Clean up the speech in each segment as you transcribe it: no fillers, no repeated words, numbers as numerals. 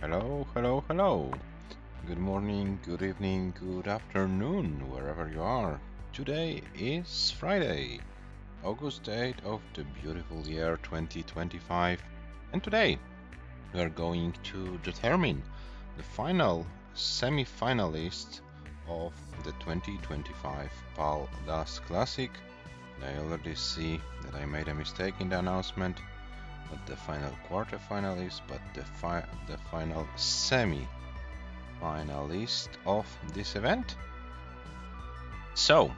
Hello, hello, hello. Good morning, good evening, good afternoon, wherever you are. Today is Friday, August 8th of the beautiful year 2025. And today we are going to determine the final semi-finalist of the 2025 PAL Classic. I already see that I made a mistake in the announcement. Not the final quarterfinalist, but the final semi-finalist of this event. So,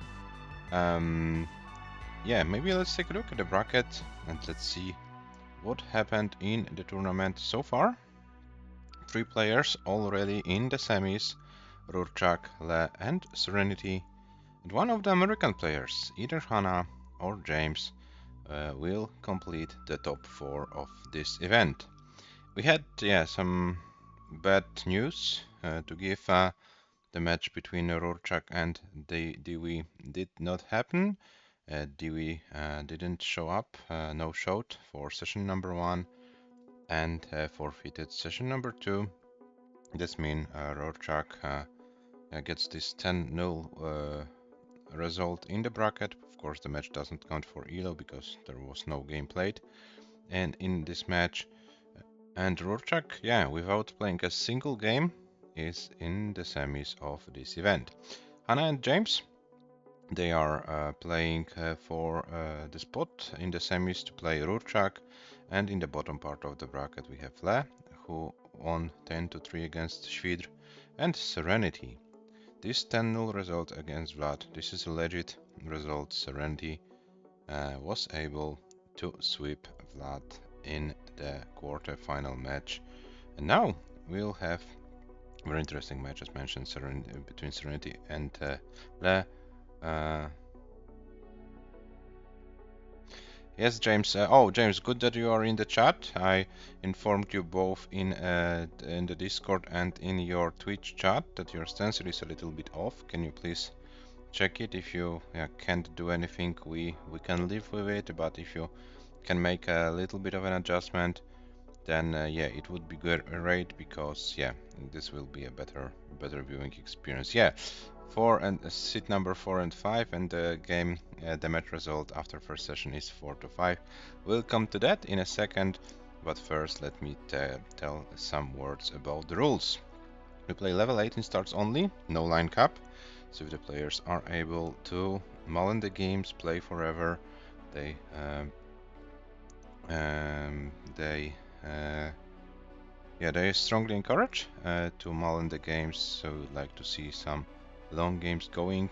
yeah, maybe let's take a look at the bracket and let's see what happened in the tournament so far. 3 players already in the semis: Rurchak, Le, and Serenity. And one of the American players, either HANA or James, will complete the top 4 of this event. We had, some bad news to give. The match between Rorschach and Dewey did not happen. Dewey didn't show up, no showed for session number 1 and forfeited session number 2. This means Rorschach gets this 10-0 result in the bracket. Of course, the match doesn't count for ELO because there was no game played. And in this match, and Rorschach, without playing a single game, is in the semis of this event. Hannah and James, they are playing for the spot in the semis to play Rorschach, and in the bottom part of the bracket we have Le, who won 10-3 against Schwidr, and Serenity. This 10-0 result against Vlad, this is a legit result. Serenity was able to sweep Vlad in the quarter-final match. And now we'll have a very interesting match, as mentioned, between Serenity and Le. Yes, James. James, good that you are in the chat. I informed you both in the Discord and in your Twitch chat that your stencil is a little bit off. Can you please check it? If you can't do anything, we can live with it. But if you can make a little bit of an adjustment, then it would be great, because this will be a better viewing experience. Seat number 4 and 5, and the game, the match result after first session is 4-5. We'll come to that in a second, but first let me tell some words about the rules. We play level 18 starts only, no line cap. So if the players are able to mull the games, play forever, they strongly encourage to mull the games, so we'd like to see some long games going.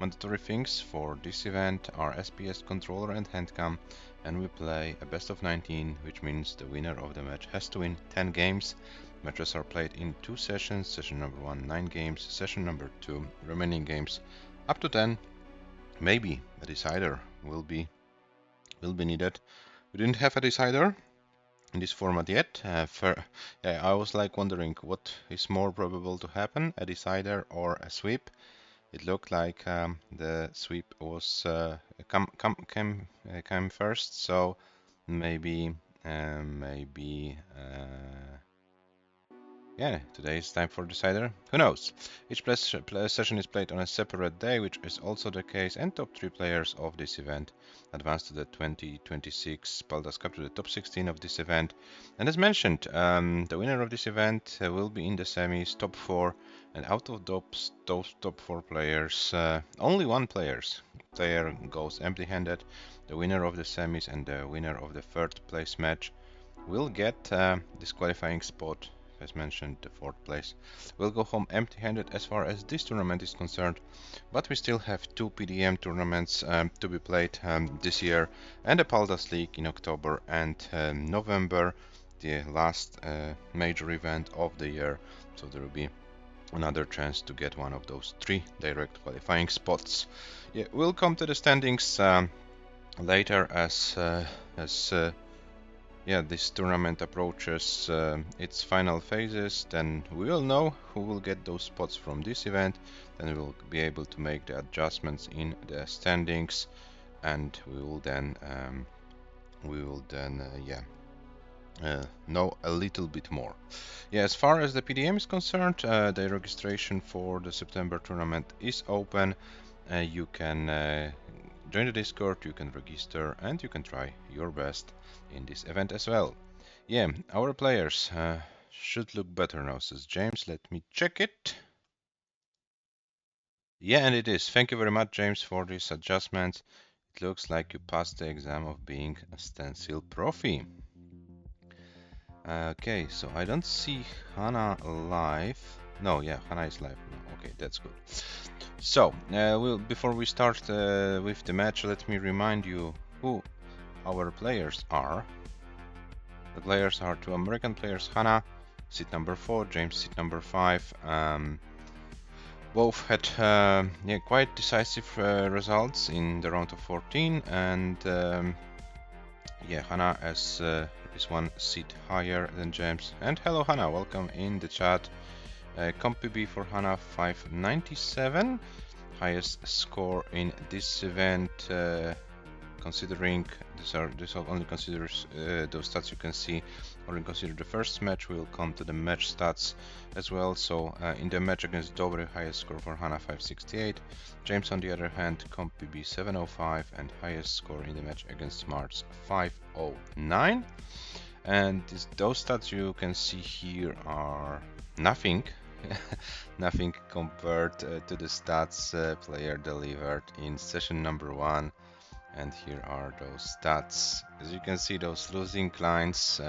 Mandatory things for this event are SPS, controller, and handcam, and we play a best of 19, which means the winner of the match has to win 10 games. Matches are played in 2 sessions. Session number 1, 9 games. Session number 2, remaining games up to 10. Maybe a decider will be needed. We didn't have a decider in this format yet. I was wondering what is more probable to happen, a decider or a sweep. It looked like the sweep was came first, so maybe today is time for decider. Who knows? Each session is played on a separate day, which is also the case, and top 3 players of this event advance to the 2026 Paldas Cup, to the top 16 of this event. And as mentioned, the winner of this event will be in the semis, top 4, and out of those top 4 players, only one player goes empty-handed. The winner of the semis and the winner of the 3rd place match will get this qualifying spot. As mentioned, the 4th place will go home empty-handed as far as this tournament is concerned, but we still have 2 PDM tournaments to be played this year, and the Paldas League in October and November, the last major event of the year, so there will be another chance to get one of those 3 direct qualifying spots. We'll come to the standings later as this tournament approaches its final phases. Then we will know who will get those spots from this event. Then we will be able to make the adjustments in the standings, and we will then know a little bit more. Yeah, as far as the PDM is concerned, the registration for the September tournament is open. You can join the Discord, you can register, and you can try your best in this event as well. Yeah, our players should look better now, says James. Let me check it. Yeah, and it is. Thank you very much, James, for this adjustment. It looks like you passed the exam of being a stencil profi. Okay, so I don't see HANA live. No, yeah, HANA is live now. Okay, that's good. So, before we start with the match, let me remind you who our players are. The players are two American players, HANA, seat number 4, James, seat number 5. Both had quite decisive results in the round of 14, and HANA is one seat higher than James. And hello HANA, welcome in the chat. Comp PB for HANA 597, highest score in this event. Considering this only considers those stats you can see, only consider the first match. We'll come to the match stats as well. So in the match against Dobre, highest score for HANA 568. James on the other hand, comp PB 705 and highest score in the match against Marts 509. And those stats you can see here are nothing. Nothing compared to the stats player delivered in session number 1. And here are those stats. As you can see, those losing lines,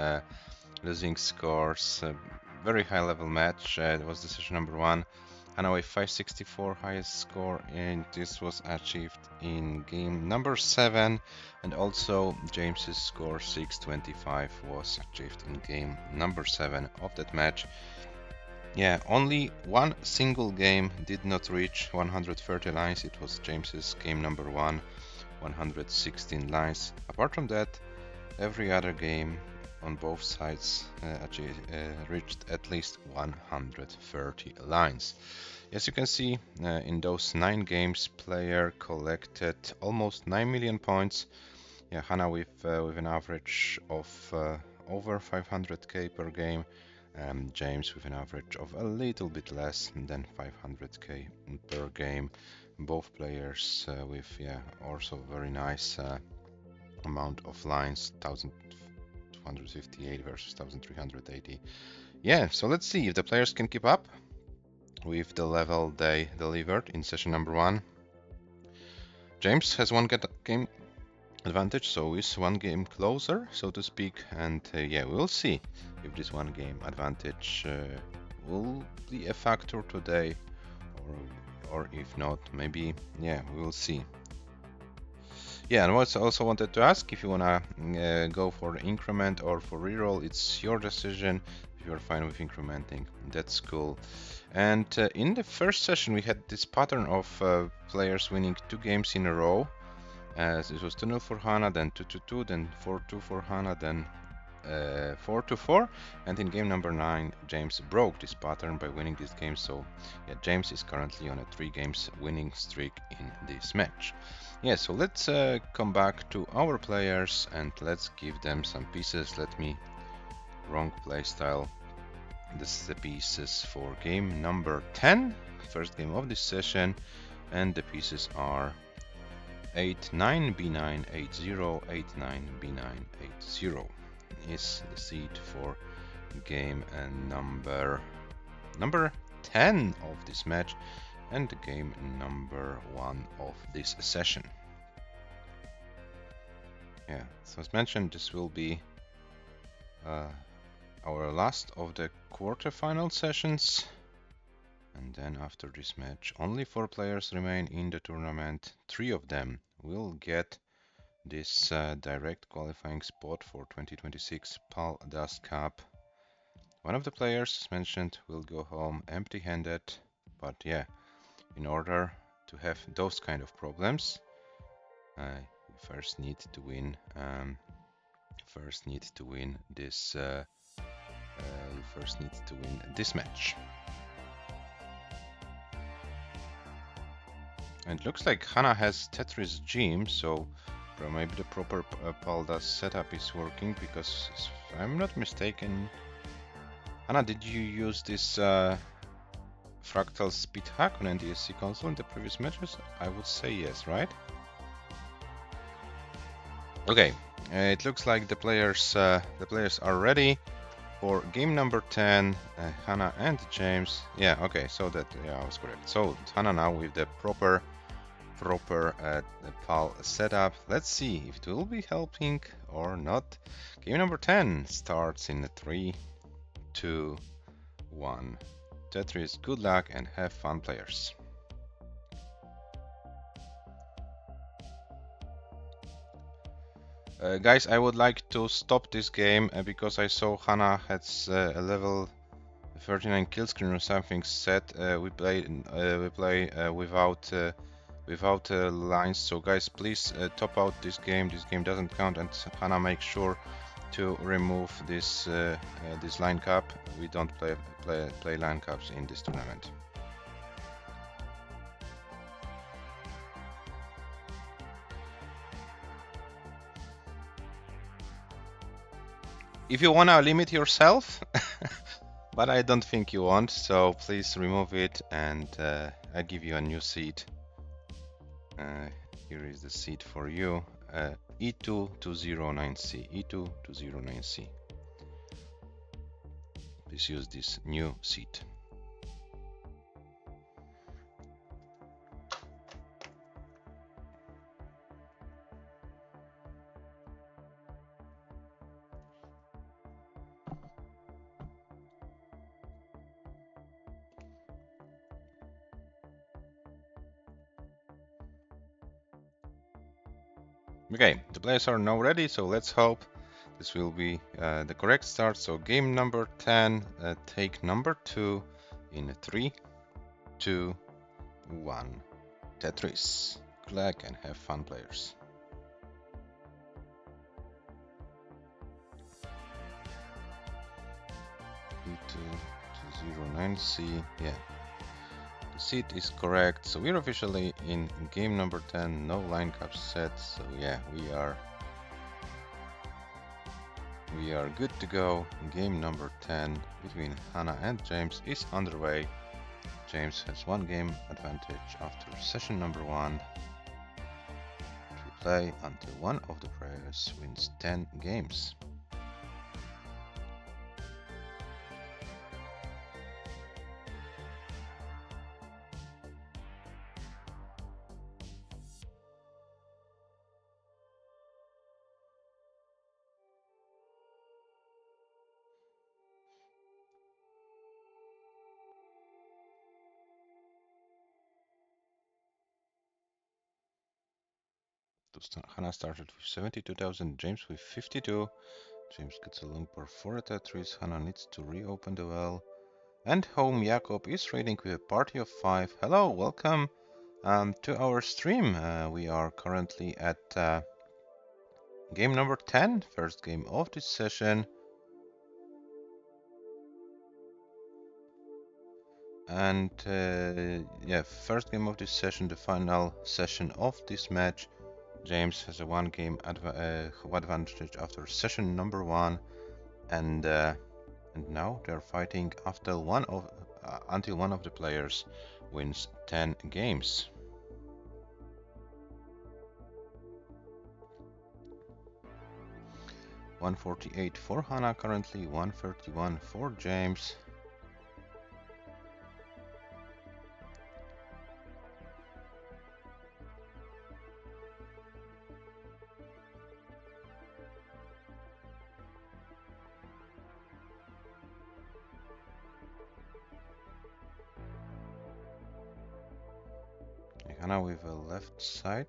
losing scores, very high level match. It was the session number 1. HANA 564 highest score, and this was achieved in game number 7. And also James's score 625 was achieved in game number 7 of that match. Yeah, only one single game did not reach 130 lines. It was James's game number 1. 116 lines. Apart from that, every other game on both sides reached at least 130 lines. As you can see, in those 9 games, player collected almost 9 million points. Yeah, HANA with an average of over 500k per game. James with an average of a little bit less than 500k per game. Both players with also very nice amount of lines, 1258 versus 1380. Yeah, so let's see if the players can keep up with the level they delivered in session number 1. James has one game advantage, so is one game closer, so to speak, and we'll see if this one game advantage will be a factor today, or if not, maybe we will see. Yeah, and I also wanted to ask if you wanna go for increment or for reroll. It's your decision. If you're fine with incrementing, that's cool. And in the first session we had this pattern of players winning 2 games in a row. It was 2-0 for HANA, then 2-2, then 4-2 for HANA, then 4-4, and in game number 9 James broke this pattern by winning this game. So James is currently on a 3 games winning streak in this match. So let's come back to our players and let's give them some pieces. Wrong playstyle. This is the pieces for game number 10, first game of this session, and the pieces are 8-9 B9 8-0 8-9 B9 8-0 is the seed for game number 10 of this match and game number 1 of this session. So as mentioned, this will be our last of the quarterfinal sessions. And then after this match, only 4 players remain in the tournament. 3 of them will get this direct qualifying spot for 2026 PAL-DAS Cup. One of the players, as mentioned, will go home empty-handed. But in order to have those kind of problems, you first need to win. This match. And it looks like HANA has Tetris Gym, so maybe the proper PAL-DAS setup is working, because as I'm not mistaken. Hannah, did you use this fractal speed hack on NDSC console in the previous matches? I would say yes, right? Okay, it looks like the players are ready for game number 10. Hannah and James. Yeah, okay, so that I was correct. So Hannah now with the proper PAL setup. Let's see if it will be helping or not. Game number 10 starts in 3, 2, 1. Tetris, good luck and have fun, players. Guys, I would like to stop this game because I saw Hannah has a level 39 kill screen or something set. We play without lines. So guys, please top out this game. This game doesn't count, and Hannah, make sure to remove this line cap. We don't play line caps in this tournament. If you wanna limit yourself, but I don't think you want, so please remove it, and I give you a new seat. Here is the seat for you. E2209C. E2209C. Please use this new seat. Okay, the players are now ready, so let's hope this will be the correct start. So game number 10, take number 2 in 3, 2, 1. Tetris. Good luck and have fun, players. E2209C, yeah. The seat is correct, so we're officially in game number 10, no line cap set, so yeah, we are good to go. Game number 10 between Hannah and James is underway. James has 1 game advantage after session number 1. We play until one of the players wins 10 games. Hannah started with 72,000, James with 52. James gets a long board for a Tetris. Hannah needs to reopen the well. And home Jakob is raiding with a party of 5. Hello, welcome to our stream. We are currently at game number 10, first game of this session. And yeah, first game of this session, the final session of this match. James has a 1 game advantage after session number 1, and now they're fighting until one of the players wins 10 games. $148 for Hannah currently, $131 for James. Hannah with a left side.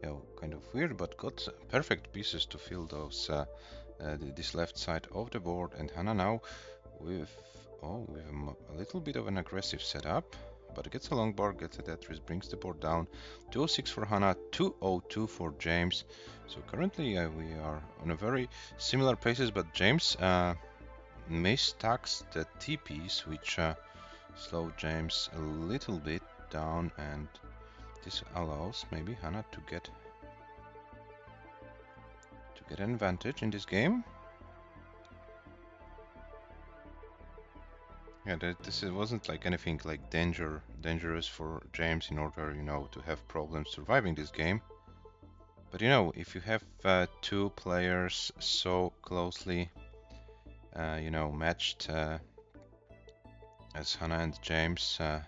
Yeah, kind of weird, but got perfect pieces to fill those this left side of the board. And Hannah now with a little bit of an aggressive setup, but gets a long board, gets a Tetris, brings the board down. 206 for Hannah, 202 for James. So currently we are on a very similar paces, but James mistacks the TPs, which slow James a little bit down, and this allows maybe Hannah to get an advantage in this game. Yeah, wasn't like anything like dangerous for James in order, to have problems surviving this game. But if you have two players so closely, matched as HANA and James, yeah,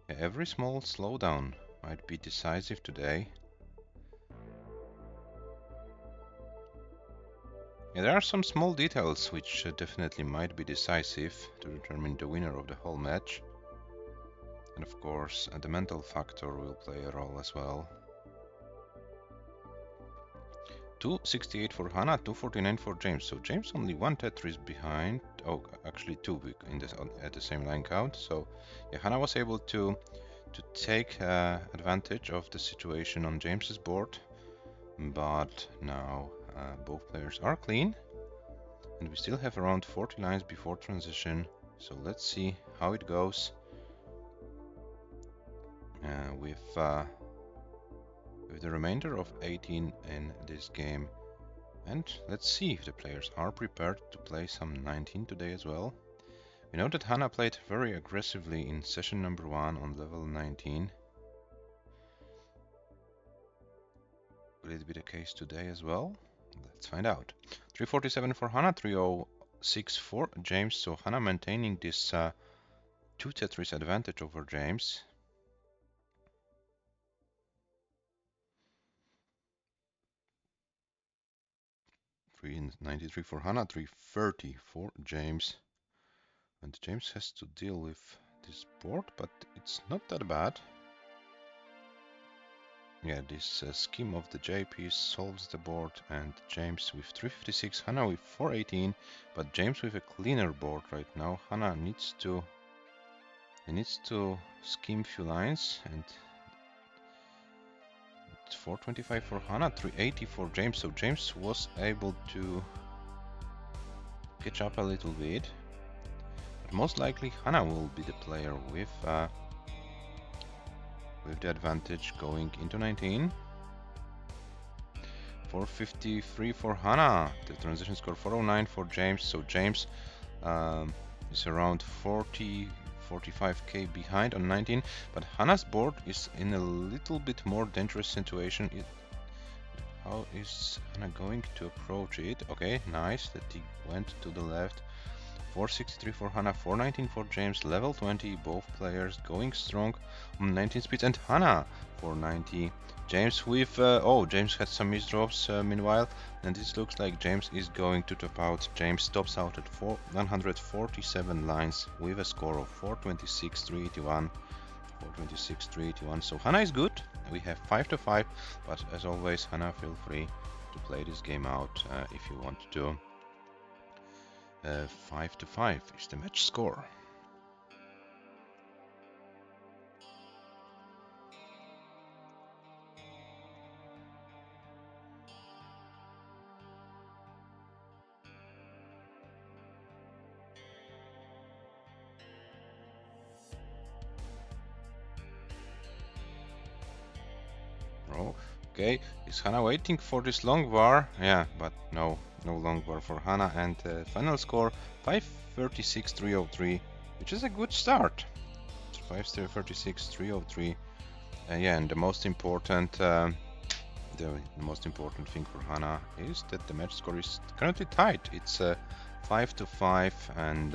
every small slowdown might be decisive today. Yeah, there are some small details which definitely might be decisive to determine the winner of the whole match. And of course, the mental factor will play a role as well. 268 for HANA, 249 for James. So James only one Tetris behind. Oh, actually two at the same line count. So yeah, HANA was able to take advantage of the situation on James's board. But now both players are clean. And we still have around 40 lines before transition. So let's see how it goes with the remainder of 18 in this game. And let's see if the players are prepared to play some 19 today as well. We know that HANA played very aggressively in session number 1 on level 19. Will it be the case today as well? Let's find out. 347 for HANA, 306 for James. So HANA maintaining this 2 Tetris advantage over James. 393 for HANA, 330 for James. And James has to deal with this board, but it's not that bad. Yeah, this scheme of the JP solves the board, and James with 356, HANA with 418, but James with a cleaner board right now. HANA needs to scheme few lines, and it's 425 for HANA, 380 for James. So James was able to catch up a little bit, but most likely HANA will be the player with the advantage going into 19. 453 for HANA. The transition score 409 for James. So James is around 45k behind on 19. But HANA's board is in a little bit more dangerous situation. How is HANA going to approach it? Okay, nice that he went to the left. 463 for HANA, 419 for James, level 20, both players going strong on 19 speeds, and HANA 490. James with, James had some misdrops meanwhile, and this looks like James is going to top out. James tops out at 147 lines with a score of 426, 381. 426, 381. So HANA is good. We have 5 to 5, but as always, HANA, feel free to play this game out if you want to. 5 to 5 is the match score. Oh, okay. Is HANA waiting for this long bar? Yeah, but no long bar for HANA, and final score 536, 303, which is a good start. 536, 303. Yeah, and the most important thing for HANA is that the match score is currently tied. It's 5 to 5, and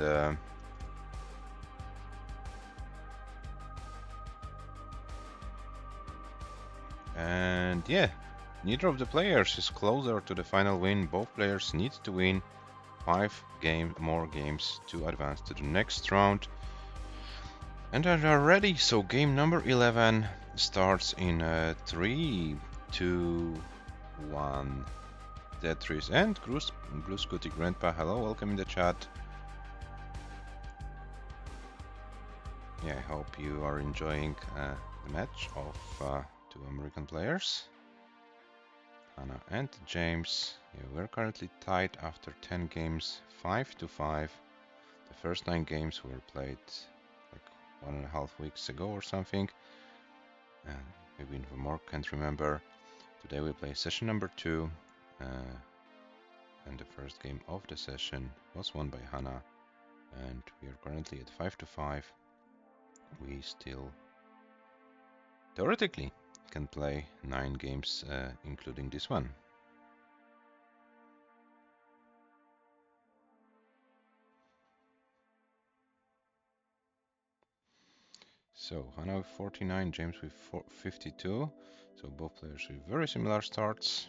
yeah, neither of the players is closer to the final win. Both players need to win 5 more games to advance to the next round. And they are ready, so game number 11 starts in 3, 2, 1. Tetris and Blue Scooty Grandpa, hello, welcome in the chat. Yeah, I hope you are enjoying the match of 2 American players, HANA and James. Yeah, we're currently tied after 10 games, 5 to 5. The first 9 games were played like 1.5 weeks ago or something, and maybe even more, can't remember. Today we play session number 2, and the first game of the session was won by HANA. and we are currently at 5-5. We still theoretically can play 9 games, including this one. So HANA with 49, James with 52. So both players with very similar starts.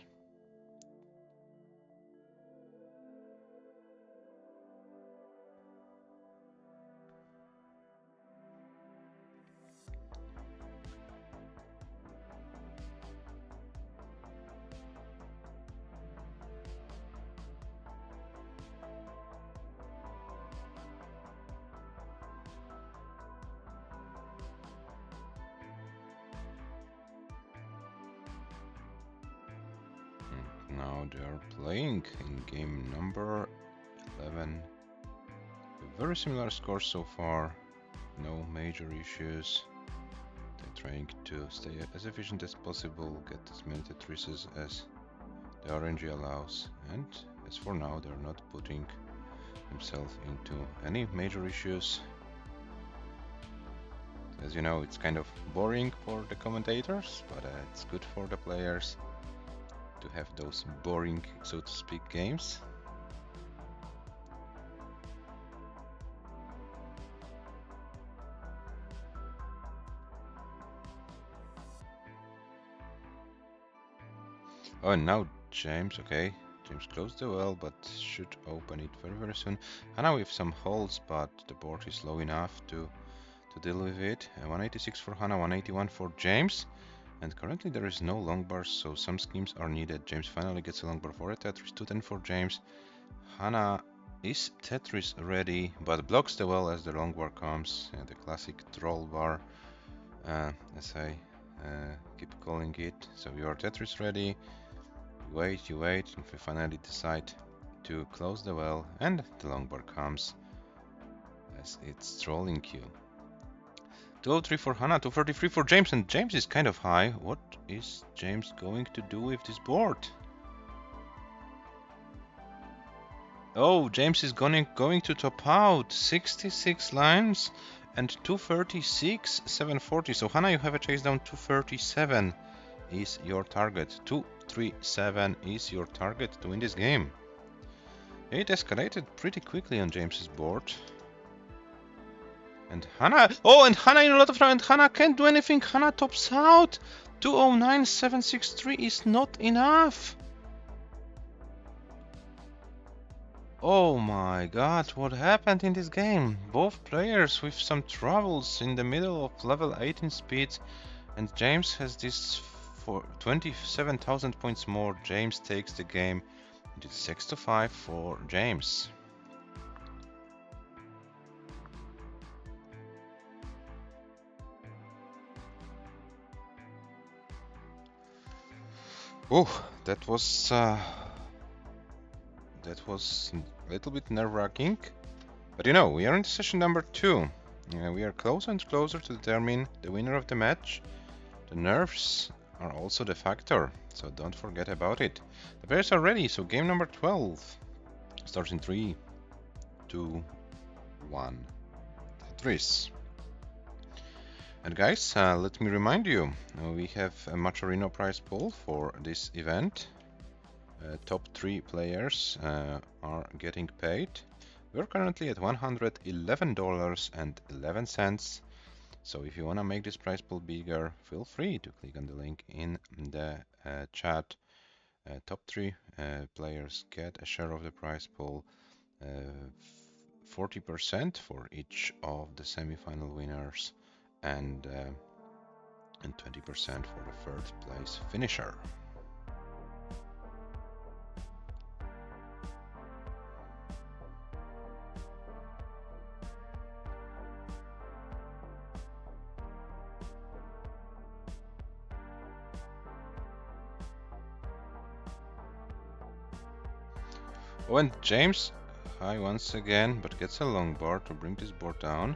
Now they are playing in game number 11. Very similar scores so far, no major issues. They're trying to stay as efficient as possible, get as many Tetrises as the RNG allows, and as for now they're not putting themselves into any major issues. As you know, it's kind of boring for the commentators, but it's good for the players to have those boring, so to speak, games. Oh, and now James, okay. James closed the well, but should open it very soon. HANA with some holes, but the board is low enough to deal with it. 186 for HANA, 181 for James. And currently there is no long bars, so some schemes are needed. James finally gets a long bar for a Tetris, 210 for James. HANA is Tetris ready, but blocks the well as the long bar comes. The classic troll bar, as I keep calling it. So you are Tetris ready. You wait, and we finally decide to close the well, and the long bar comes as it's trolling you. 203 for HANA, 233 for James, and James is kind of high. What is James going to do with this board? Oh, James is going to top out 66 lines and 236, 740. So HANA, you have a chase down. 237 is your target. 237 is your target to win this game. It escalated pretty quickly on James's board. And HANA, oh, and HANA in a lot of trouble, and HANA can't do anything. HANA tops out. 209,763 is not enough. Oh my god, what happened in this game? Both players with some troubles in the middle of level 18 speeds, and James has this for 27,000 points more. James takes the game. It is 6-5 for James. Oh, that was a little bit nerve-wracking. But you know, we are in session number 2. We are closer and closer to determine the winner of the match. The nerves are also the factor, so don't forget about it. The players are ready, so game number 12 starts in 3, 2, 1. Tetris. And guys, let me remind you, we have a Macharino prize pool for this event. Top 3 players are getting paid. We're currently at $111.11. So if you want to make this prize pool bigger, feel free to click on the link in the chat. Top 3 players get a share of the prize pool, 40% for each of the semi-final winners, and 20% for the third place finisher. Oh, and James high once again, but gets a long bar to bring this board down.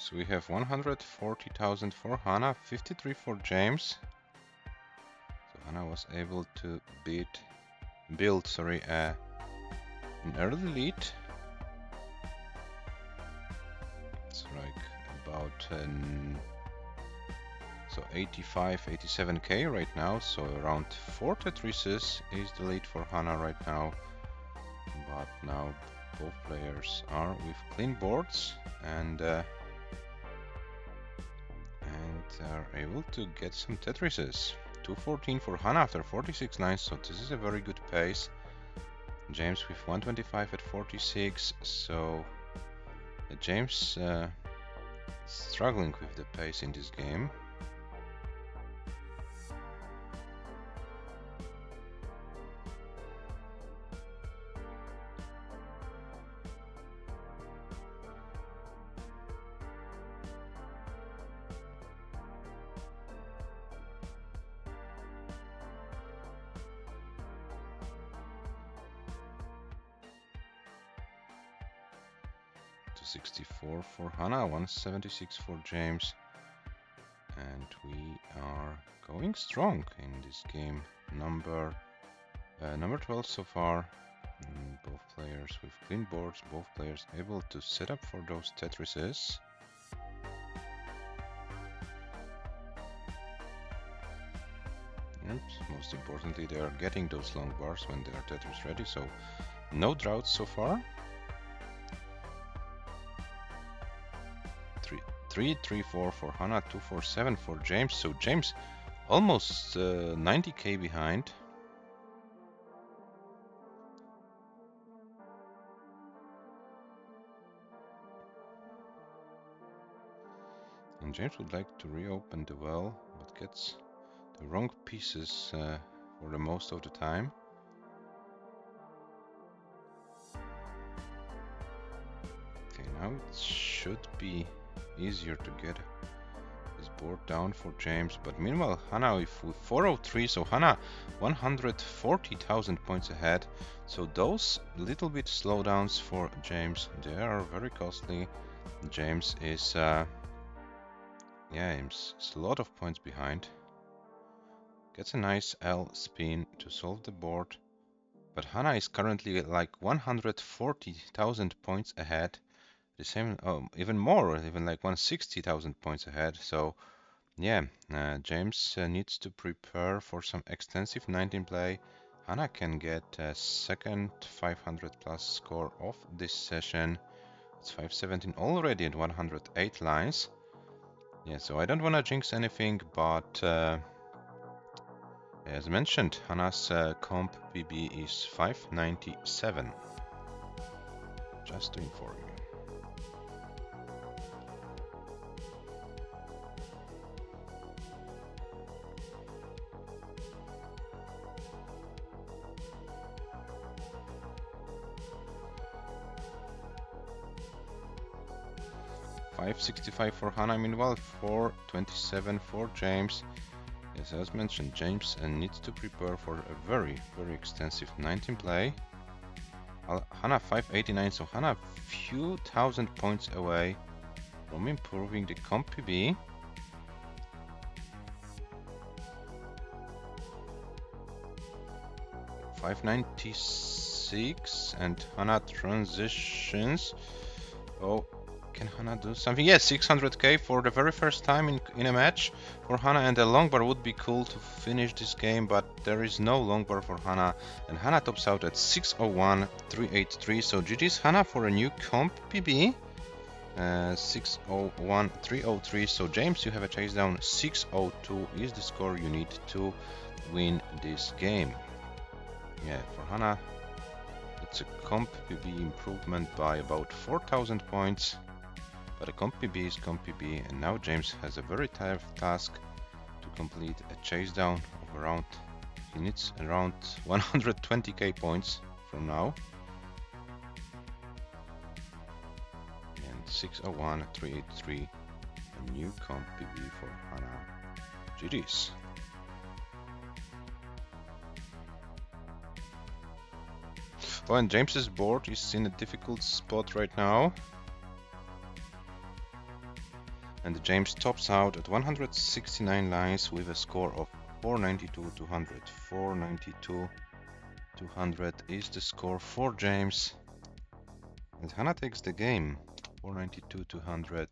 So we have 140,000 for HANA, 53 for James. So HANA was able to build an early lead. It's like about so 85, 87k right now. So around 4 Tetrises is the lead for HANA right now. But now both players are with clean boards and are able to get some Tetrises. 214 for HANA after 46 lines, so this is a very good pace. James with 125 at 46, so James struggling with the pace in this game. To 64 for HANA, 176 for James, and we are going strong in this game. Number 12 so far. Both players with clean boards, both players able to set up for those Tetrises. And most importantly, they are getting those long bars when they are Tetris ready, so no droughts so far. 3-3-4 for HANA, 2-4-7 for James, so James almost 90k behind. And James would like to reopen the well, but gets the wrong pieces for the most of the time. Okay, now it should be easier to get his board down for James, but meanwhile HANA with 403, so HANA 140,000 points ahead. So those little bit slowdowns for James, they are very costly. James is he's a lot of points behind. Gets a nice L spin to solve the board, but HANA is currently like 140,000 points ahead. The same, even more, even like 160,000 points ahead. So yeah, James needs to prepare for some extensive 19 play. HANA can get a second 500 plus score of this session. It's 517 already at 108 lines. Yeah, so I don't want to jinx anything, but as mentioned, HANA's comp PB is 597. Just to inform you. $565 for HANA, meanwhile 427 for James. Yes, as mentioned, James needs to prepare for a very, very extensive 19 play. HANA 589, so HANA few thousand points away from improving the comp PB. $596 and HANA transitions. Oh, can HANA do something? Yes, 600k for the very first time in a match for HANA, and a long bar would be cool to finish this game, but there is no long bar for HANA, and HANA tops out at 601.383. So GG's HANA for a new comp PB. 601.303. So James, you have a chase down. 602 is the score you need to win this game. Yeah, for HANA, it's a comp PB improvement by about 4,000 points. But a comp PB is comp PB, and now James has a very tough task to complete a chase down of around, he needs around 120k points from now. And 601.383, a new comp PB for HANA. GG's. Oh, and James's board is in a difficult spot right now. And James tops out at 169 lines with a score of 492,200. 492,200 is the score for James. And HANA takes the game. 492,200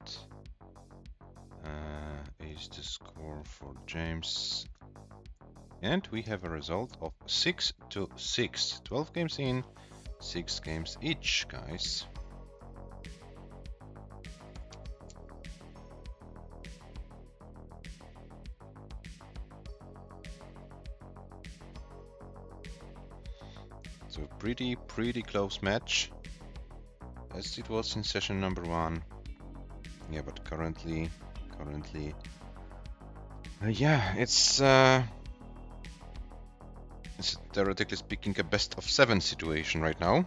is the score for James. And we have a result of 6-6. 12 games in, 6 games each, guys. So pretty close match, as it was in session number 1. Yeah, but currently, yeah, it's theoretically speaking a best of 7 situation right now.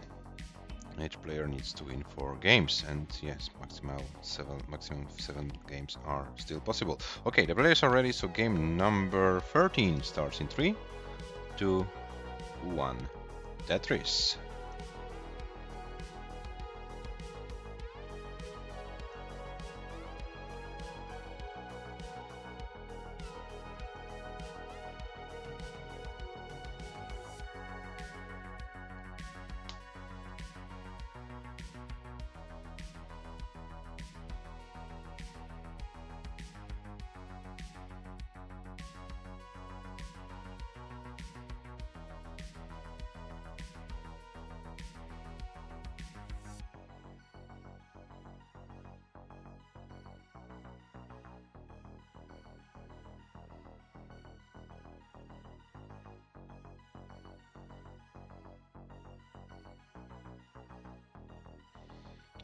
Each player needs to win 4 games, and yes, maximum 7 games are still possible. Okay, the players are ready, so game number 13 starts in 3, 2, 1. Tetris.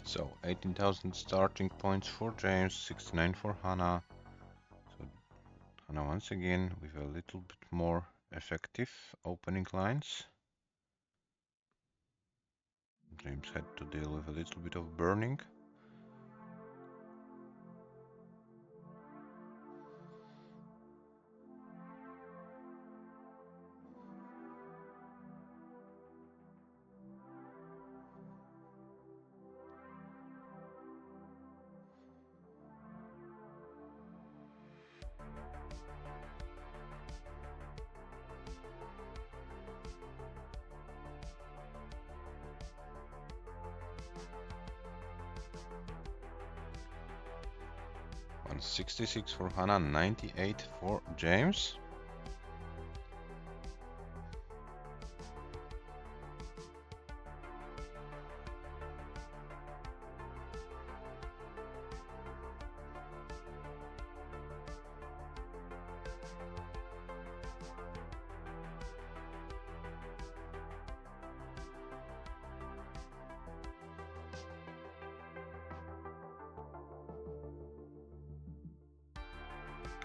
So 18,000 starting points for James, 69 for HANA. So HANA once again with a little bit more effective opening lines. James had to deal with a little bit of burning. And 66 for HANA, 98 for James.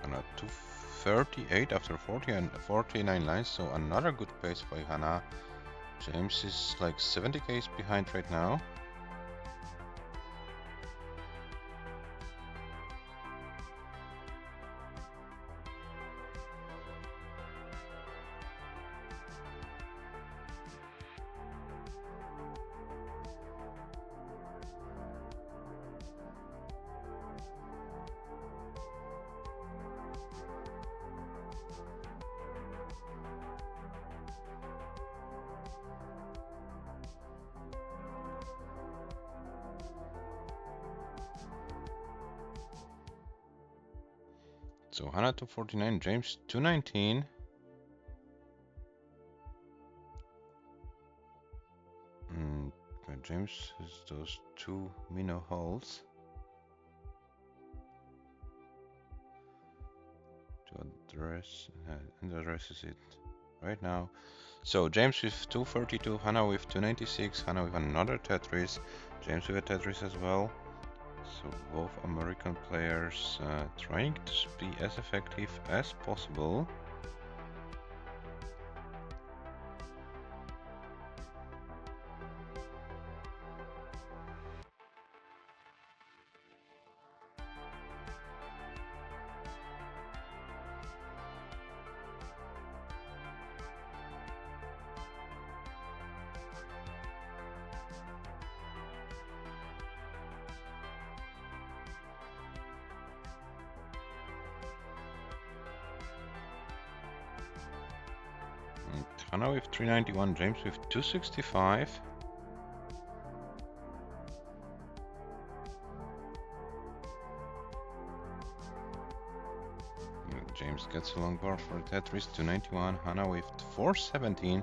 HANA 238 after 40 and 49 lines, so another good pace by HANA. James is like 70 Ks behind right now. So HANA 249, James 219. James has those 2 minnow holes to address, and addresses it right now. So James with 232, HANA with 296, HANA with another Tetris, James with a Tetris as well. So both American players trying to be as effective as possible. Hannah with 391, James with 265. James gets a long bar for Tetris, 291. Hannah with 417.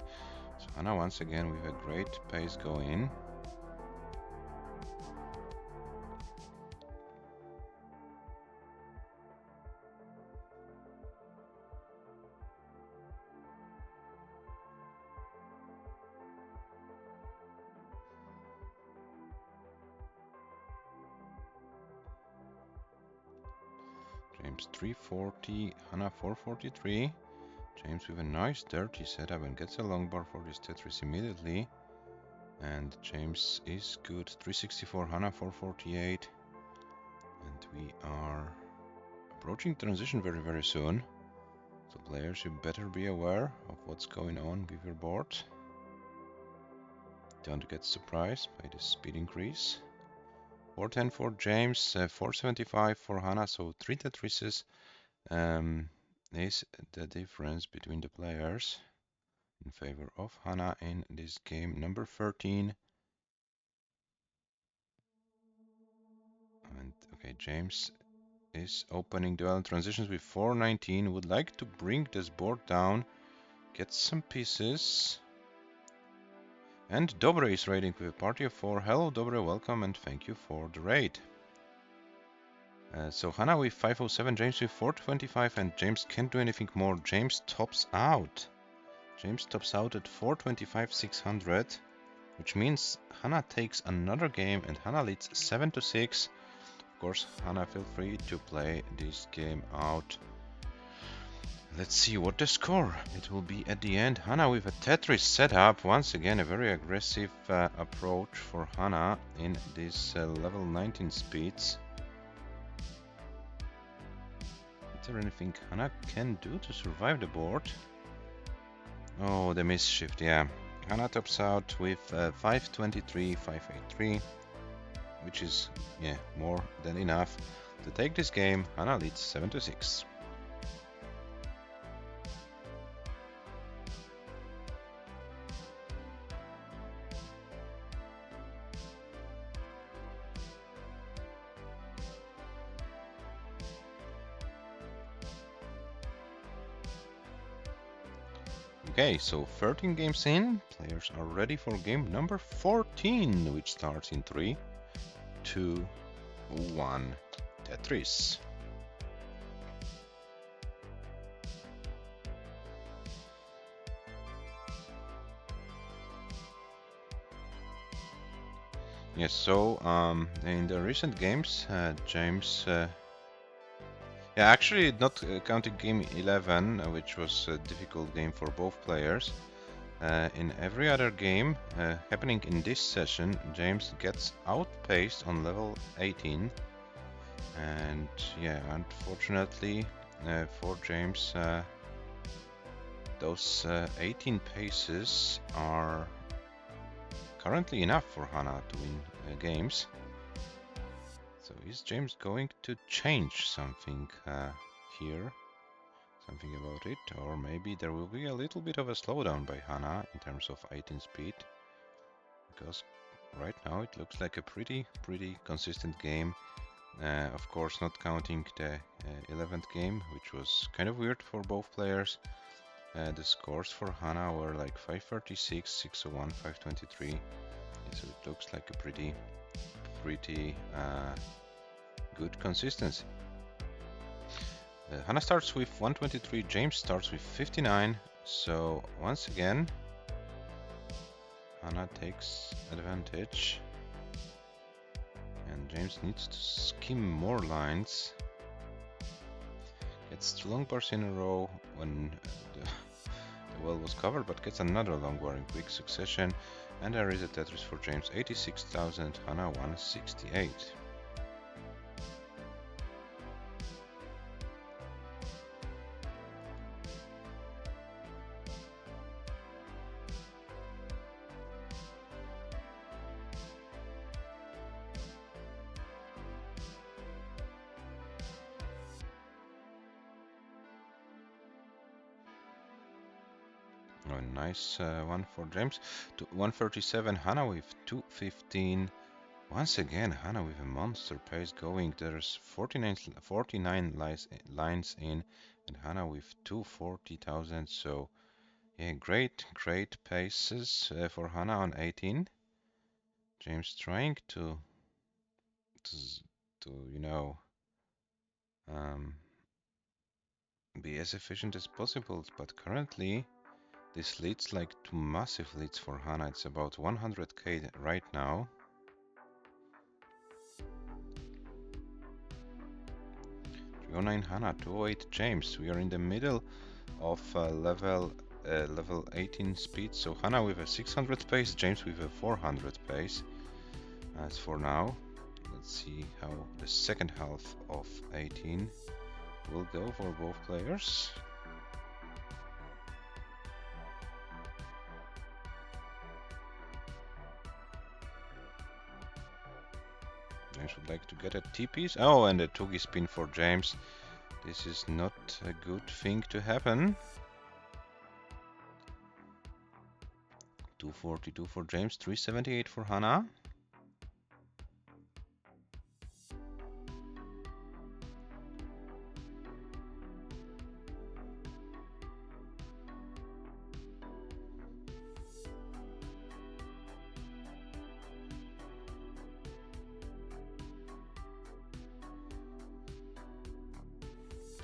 So Hannah once again with a great pace going. James 340, Hannah 443. James with a nice dirty setup and gets a long bar for this Tetris immediately. And James is good, 364, Hannah 448. And we are approaching transition very soon. So players, you better be aware of what's going on with your board. Don't get surprised by the speed increase. 410 for James, 475 for Hannah, so 3 Tetrises is the difference between the players in favor of Hannah in this game number 13. And okay, James is opening dual transitions with 419, would like to bring this board down, get some pieces. And Dobre is raiding with a party of 4. Hello Dobre, welcome and thank you for the raid. So Hannah with 507, James with 425, and James can't do anything more. James tops out. James tops out at 425, 600, which means Hannah takes another game and Hannah leads 7-6. Of course, Hannah, feel free to play this game out. Let's see what the score it will be at the end. Hannah with a Tetris setup. Once again, a very aggressive approach for Hannah in this level 19 speeds. Is there anything Hannah can do to survive the board? Oh, the misshift, yeah. Hannah tops out with 523, 583, which is, yeah, more than enough to take this game. Hannah leads 7-6. Okay, so 13 games in, players are ready for game number 14, which starts in 3, 2, 1, Tetris. Yes, so in the recent games, James yeah, actually not counting game 11, which was a difficult game for both players. In every other game happening in this session, James gets outpaced on level 18. And yeah, unfortunately for James, those 18 paces are currently enough for Hannah to win games. So is James going to change something here? Something about it? Or maybe there will be a little bit of a slowdown by Hannah in terms of 18 speed. Because right now it looks like a pretty consistent game. Of course not counting the 11th game, which was kind of weird for both players. The scores for Hannah were like 536, 601, 523. So it looks like a pretty good consistency. Hannah starts with 123, James starts with 59, so once again Hannah takes advantage and James needs to skim more lines. Gets 2 long bars in a row when the well was covered, but gets another long bar in quick succession, and there is a Tetris for James, 86,000, Hannah 168. a nice one for James. 137, HANA with 215. Once again, HANA with a monster pace going. There's 49 lines in, and HANA with 240,000. So, yeah, great paces for HANA on 18. James trying to you know, be as efficient as possible, but currently this leads like to massive leads for HANA. It's about 100k right now. 309 HANA, 208 James. We are in the middle of level 18 speed. So HANA with a 600 pace, James with a 400 pace. As for now, let's see how the second half of 18 will go for both players. James would like to get a T-piece. Oh, and a Tugi spin for James. This is not a good thing to happen. 242 for James, 378 for HANA.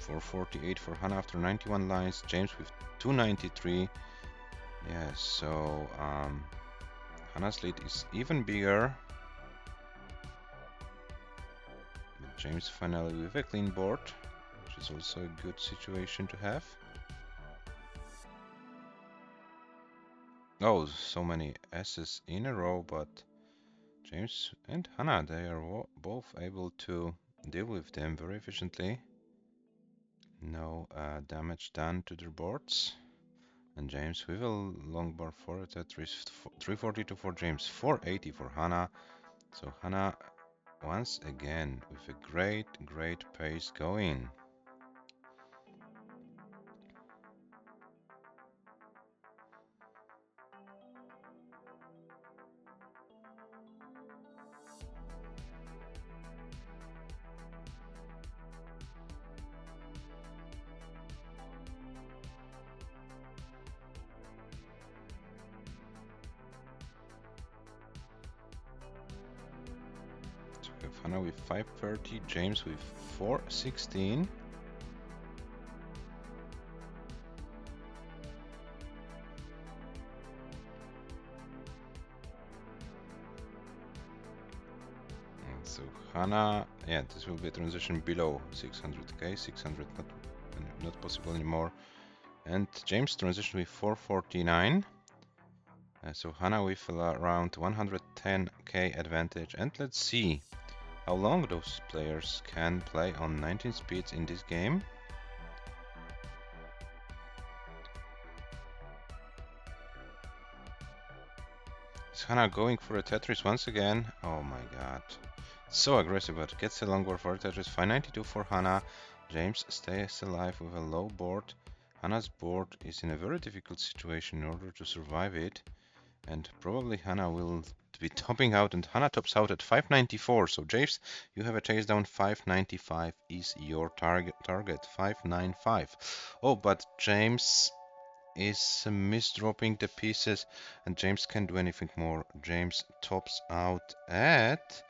$448 for HANA after 91 lines. James with 293. Yeah, so HANA's lead is even bigger. But James finally with a clean board, which is also a good situation to have. Oh, so many S's in a row, but James and HANA, they are both able to deal with them very efficiently. No damage done to their boards. And James with a long bar for a Tetris, 342 for James, 480 for HANA. So HANA once again with a great pace going. HANA with 530, James with 416. And so HANA, yeah, this will be a transition below 600k, 600 not possible anymore. And James transition with 449. So HANA with around 110k advantage. And let's see how long those players can play on 19 speeds in this game. Is HANA going for a Tetris once again? Oh my god. So aggressive, but gets a long board for a Tetris. 592 for HANA. James stays alive with a low board. HANA's board is in a very difficult situation in order to survive it. And probably HANA will be topping out, and HANA tops out at 594. So James, you have a chase down. 595 is your target. 595. Oh, but James is misdropping the pieces, and James can't do anything more. James tops out at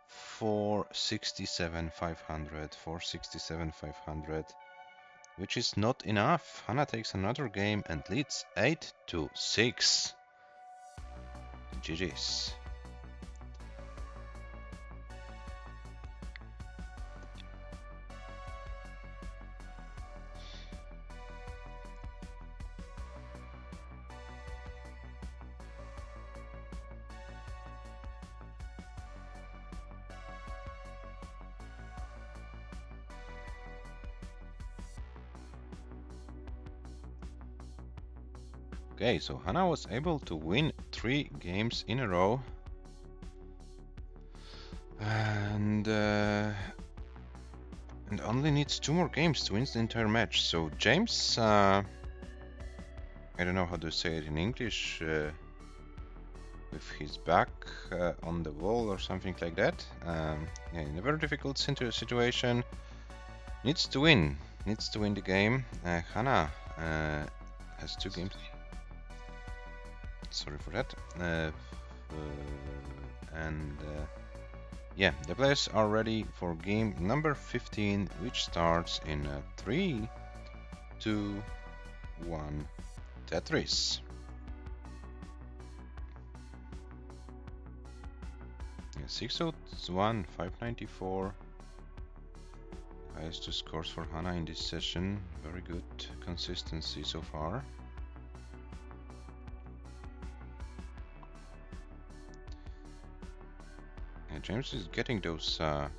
467,500. 467,500, which is not enough. HANA takes another game and leads 8-6. GG's. Okay, so HANA was able to win 3 games in a row. And only needs 2 more games to win the entire match. So James I don't know how to say it in English, with his back on the wall or something like that. Yeah, in a very difficult situation, needs to win the game. HANA has 2 games. Sorry for that. Yeah, the players are ready for game number 15, which starts in 3, 2, 1, Tetris. Yeah, 601, 594. Highest 2 scores for HANA in this session. Very good consistency so far. Yeah, James is getting those high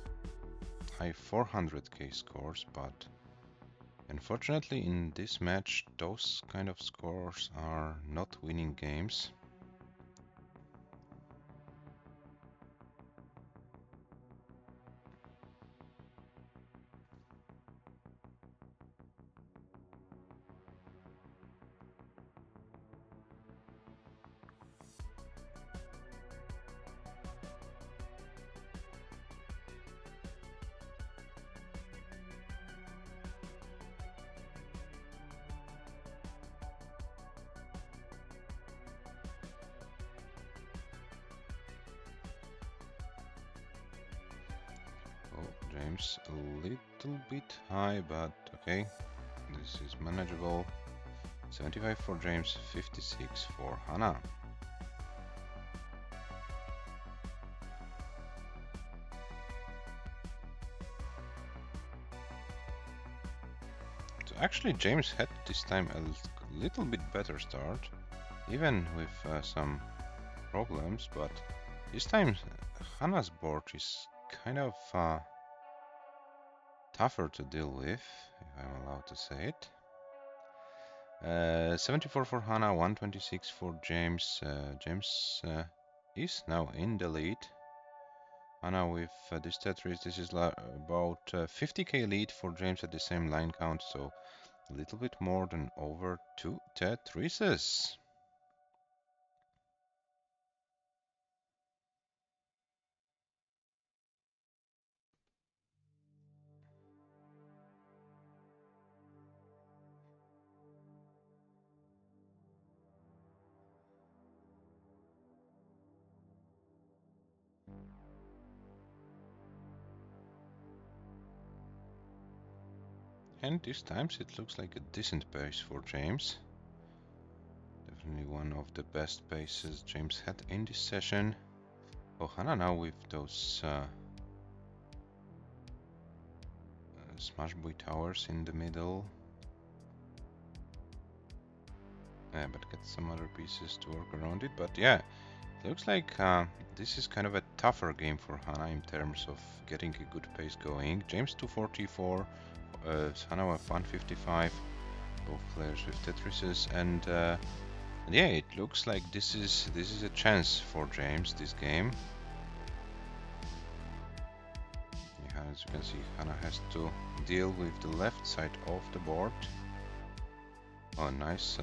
400k scores, but unfortunately in this match those kind of scores are not winning games. James a little bit high, but okay, this is manageable. 75 for James, 56 for HANA. So actually James had this time a little bit better start, even with some problems, but this time HANA's board is kind of tougher to deal with, if I'm allowed to say it. 74 for HANA, 126 for James. James is now in the lead. HANA with this Tetris, this is about 50k lead for James at the same line count, so a little bit more than over 2 Tetrises. And this time it looks like a decent pace for James. Definitely one of the best paces James had in this session. Oh, HANA now with those Smash Boy towers in the middle. Yeah, but get some other pieces to work around it. But yeah, it looks like this is kind of a tougher game for HANA in terms of getting a good pace going. James 244, HANA 155, both players with Tetrises, and yeah, it looks like this is a chance for James this game. Yeah, as you can see, HANA has to deal with the left side of the board. Oh, nice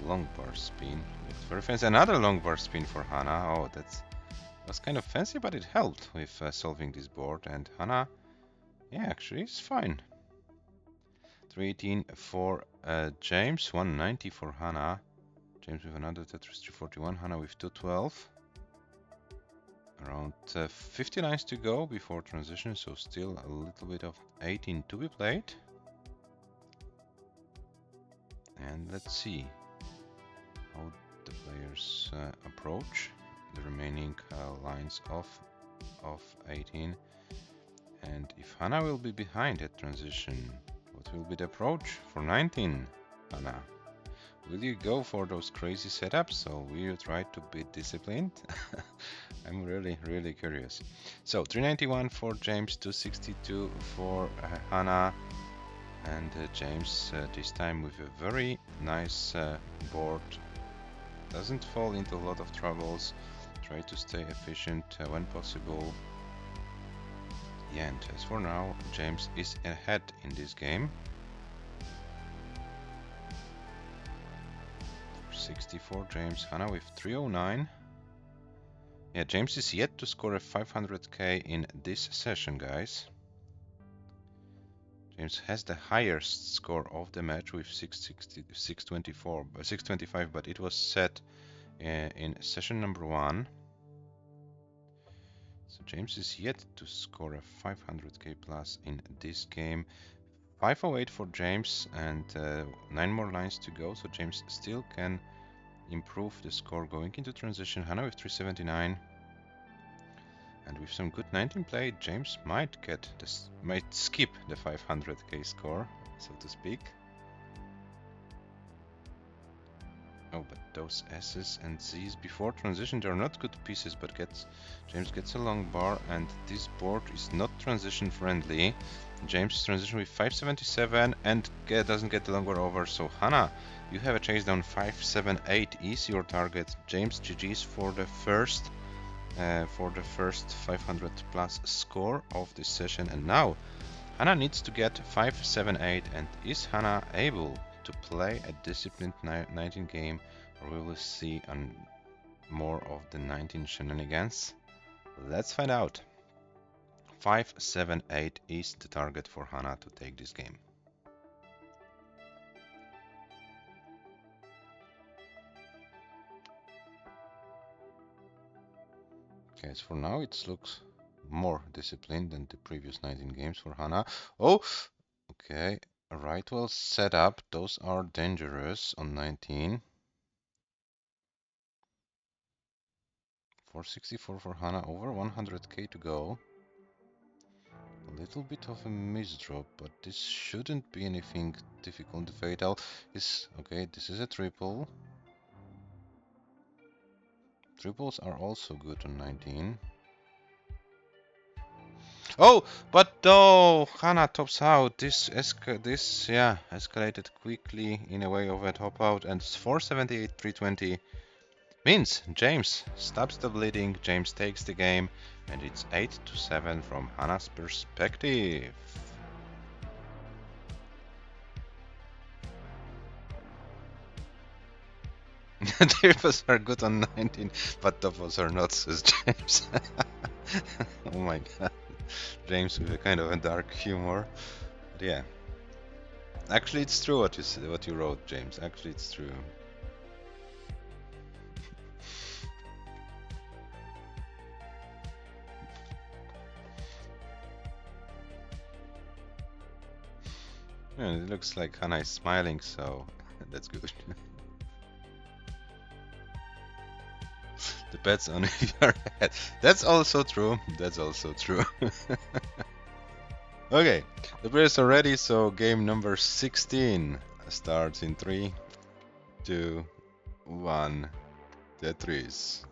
long bar spin. Looks very fancy. Another long bar spin for HANA. Oh, was kind of fancy, but it helped with solving this board. And HANA, yeah, actually, it's fine. 318 for James, 190 for HANA. James with another Tetris 341, HANA with 212. Around 50 lines to go before transition, so still a little bit of 18 to be played. And let's see how the players approach the remaining lines of 18. And if HANA will be behind at transition, what will be the approach for 19, HANA? Will you go for those crazy setups, or will you try to be disciplined? I'm really curious. So 391 for James, 262 for HANA, and James this time with a very nice board. Doesn't fall into a lot of troubles. Try to stay efficient when possible. Yeah, and as for now, James is ahead in this game. 464 James. HANA with 309. Yeah, James is yet to score a 500k in this session, guys. James has the highest score of the match with 625, but it was set in session number 1. So James is yet to score a 500k plus in this game. 508 for James and 9 more lines to go, so James still can improve the score going into transition. HANA with 379. And with some good 19 play, James might skip the 500k score, so to speak. Oh, but those S's and Z's before transition, they're not good pieces, but James gets a long bar, and this board is not transition friendly. James transition with 577 and doesn't get the long bar over, so HANA, you have a chase down. 578 is your target. James, GG's for the first 500 plus score of this session, and now HANA needs to get 578. And is HANA able to play a disciplined 19 game, or will we see more of the 19 shenanigans? Let's find out. 578 is the target for HANA to take this game. Okay, so for now it looks more disciplined than the previous 19 games for HANA. Oh, okay, right, well set up. Those are dangerous on 19. 464 for HANA, over 100k to go. A little bit of a misdrop, but this shouldn't be anything difficult. The fatal is okay. This is a triple. Triples are also good on 19. Oh, but no, HANA tops out. This escalated quickly in a way of a top out, and 478, 320 means James stops the bleeding. James takes the game, and it's 8-7 from HANA's perspective. Triples are good on 19, but doubles are not, says James. Oh my god. James with a kind of a dark humor. But yeah. Actually, it's true what you wrote, James. Actually, it's true. And it looks like HANA is smiling, so that's good. The bet's on your head. That's also true. That's also true. Okay, the players are ready, so game number 16 starts in 3, 2, 1. Tetris.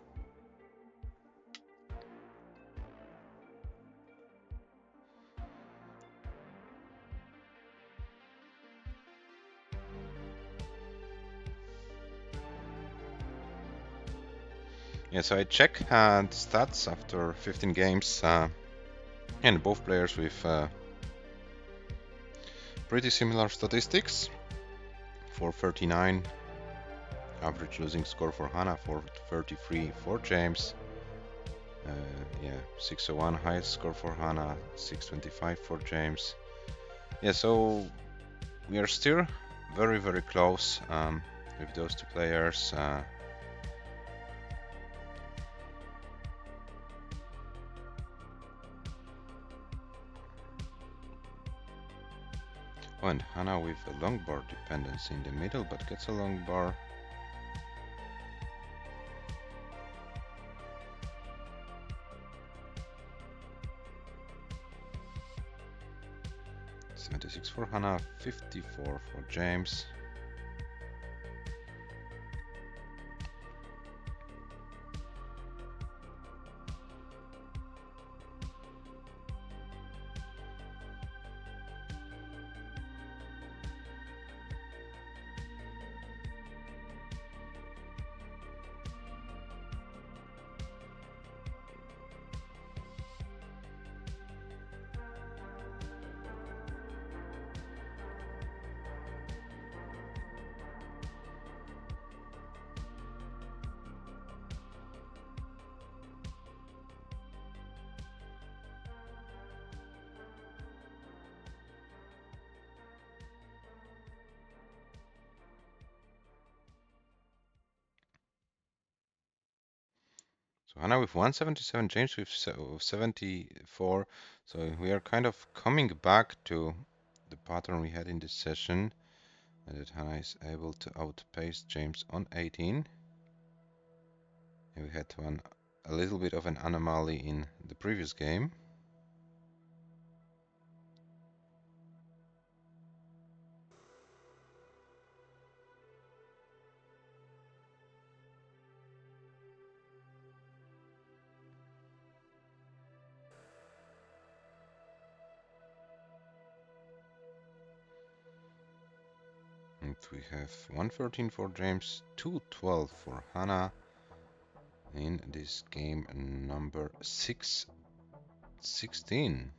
Yeah, so I check the stats after 15 games, and both players with pretty similar statistics. 439 average losing score for HANA, 433 for James. Yeah, 601 highest score for HANA, 625 for James. Yeah, so we are still very, very close with those two players. Oh, and HANA with a long bar dependency in the middle, but gets a long bar. $76 for HANA, 54 for James. So Hannah with 177, James with 74. So we are kind of coming back to the pattern we had in this session, and that Hannah is able to outpace James on 18. And we had a little bit of an anomaly in the previous game. And we have 113 for James, 212 for Hannah in this game number 616.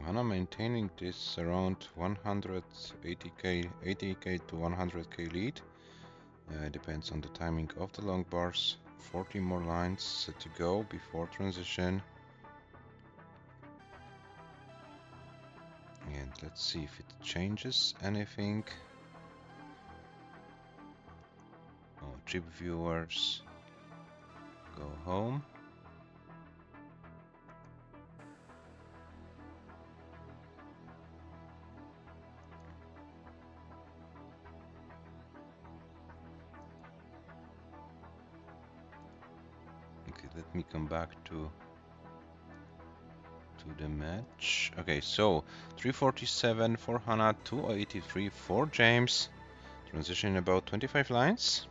Hannah maintaining this around 180k, 80k to 100k lead. Depends on the timing of the long bars. 40 more lines to go before transition. And let's see if it changes anything. Oh, chip viewers, go home. Okay, let me come back to the match. Okay, so 347 for Hannah, 283 for James. Transition about 25 lines.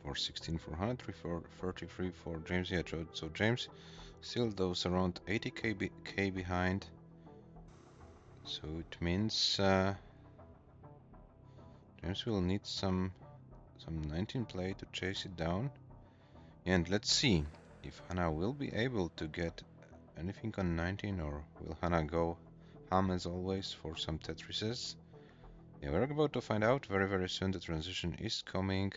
For 16 for Hannah, 33 for James. Yeah, so James still those around 80k behind. So it means James will need some 19 play to chase it down. And let's see if Hannah will be able to get anything on 19, or will Hannah go ham as always for some Tetrises. Yeah, we're about to find out very, very soon. The transition is coming.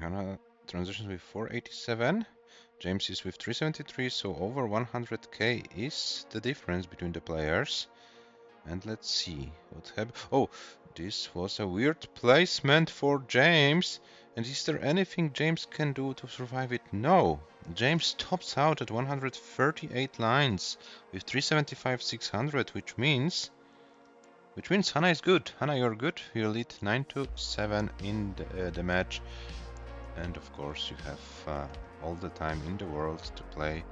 Hannah transitions with 487. James is with 373, so over 100k is the difference between the players. And let's see what happened. Oh, this was a weird placement for James. And is there anything James can do to survive it? No. James tops out at 138 lines with 375 600, which means Hannah is good. Hannah, you're good. You lead 9-7 in the match. And of course, you have all the time in the world to play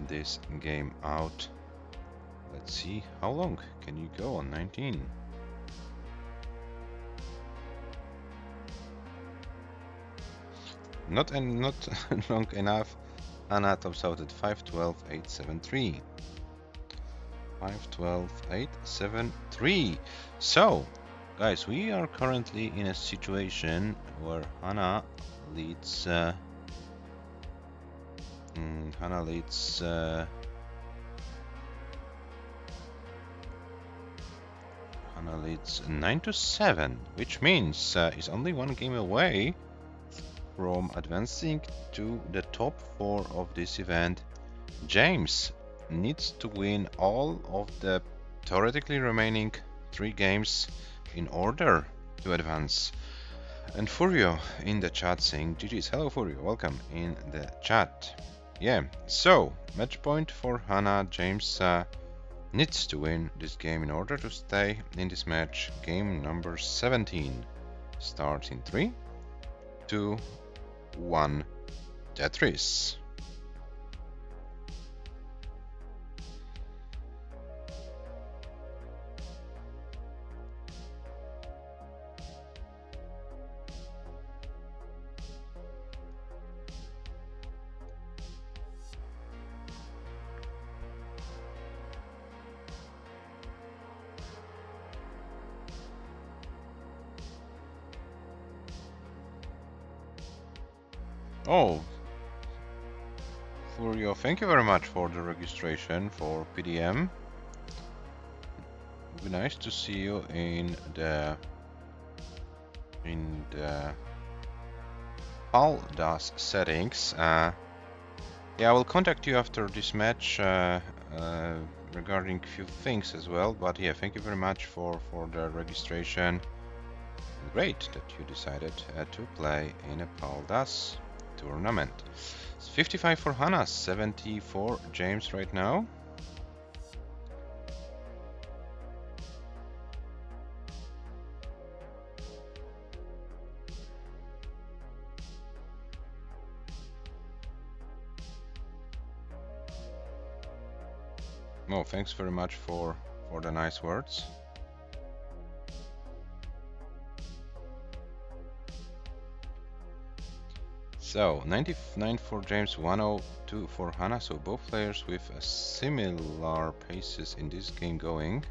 this game out. Let's see, how long can you go on 19? Not long enough. Hannah tops out at 512.873. 512.873. So, guys, we are currently in a situation where Hannah leads. Hannah leads. Hannah leads 9-7, which means is only one game away from advancing to the top 4 of this event. James needs to win all of the theoretically remaining 3 games in order to advance. And Furio in the chat saying GG's. Hello Furio, welcome in the chat. yeah, so match point for HANA. James needs to win this game in order to stay in this match. Game number 17 starts in 3, 2, 1, Tetris. Oh, Furio, thank you very much for the registration for PDM. It'd be nice to see you in the Paldas settings. Yeah, I will contact you after this match regarding a few things as well. But yeah, thank you very much for the registration. Great that you decided to play in a Paldas tournament. It's 55 for HANA, 70 for James right now. Oh, thanks very much for the nice words. So 99 for James, 102 for HANA. So both players with similar paces in this game going.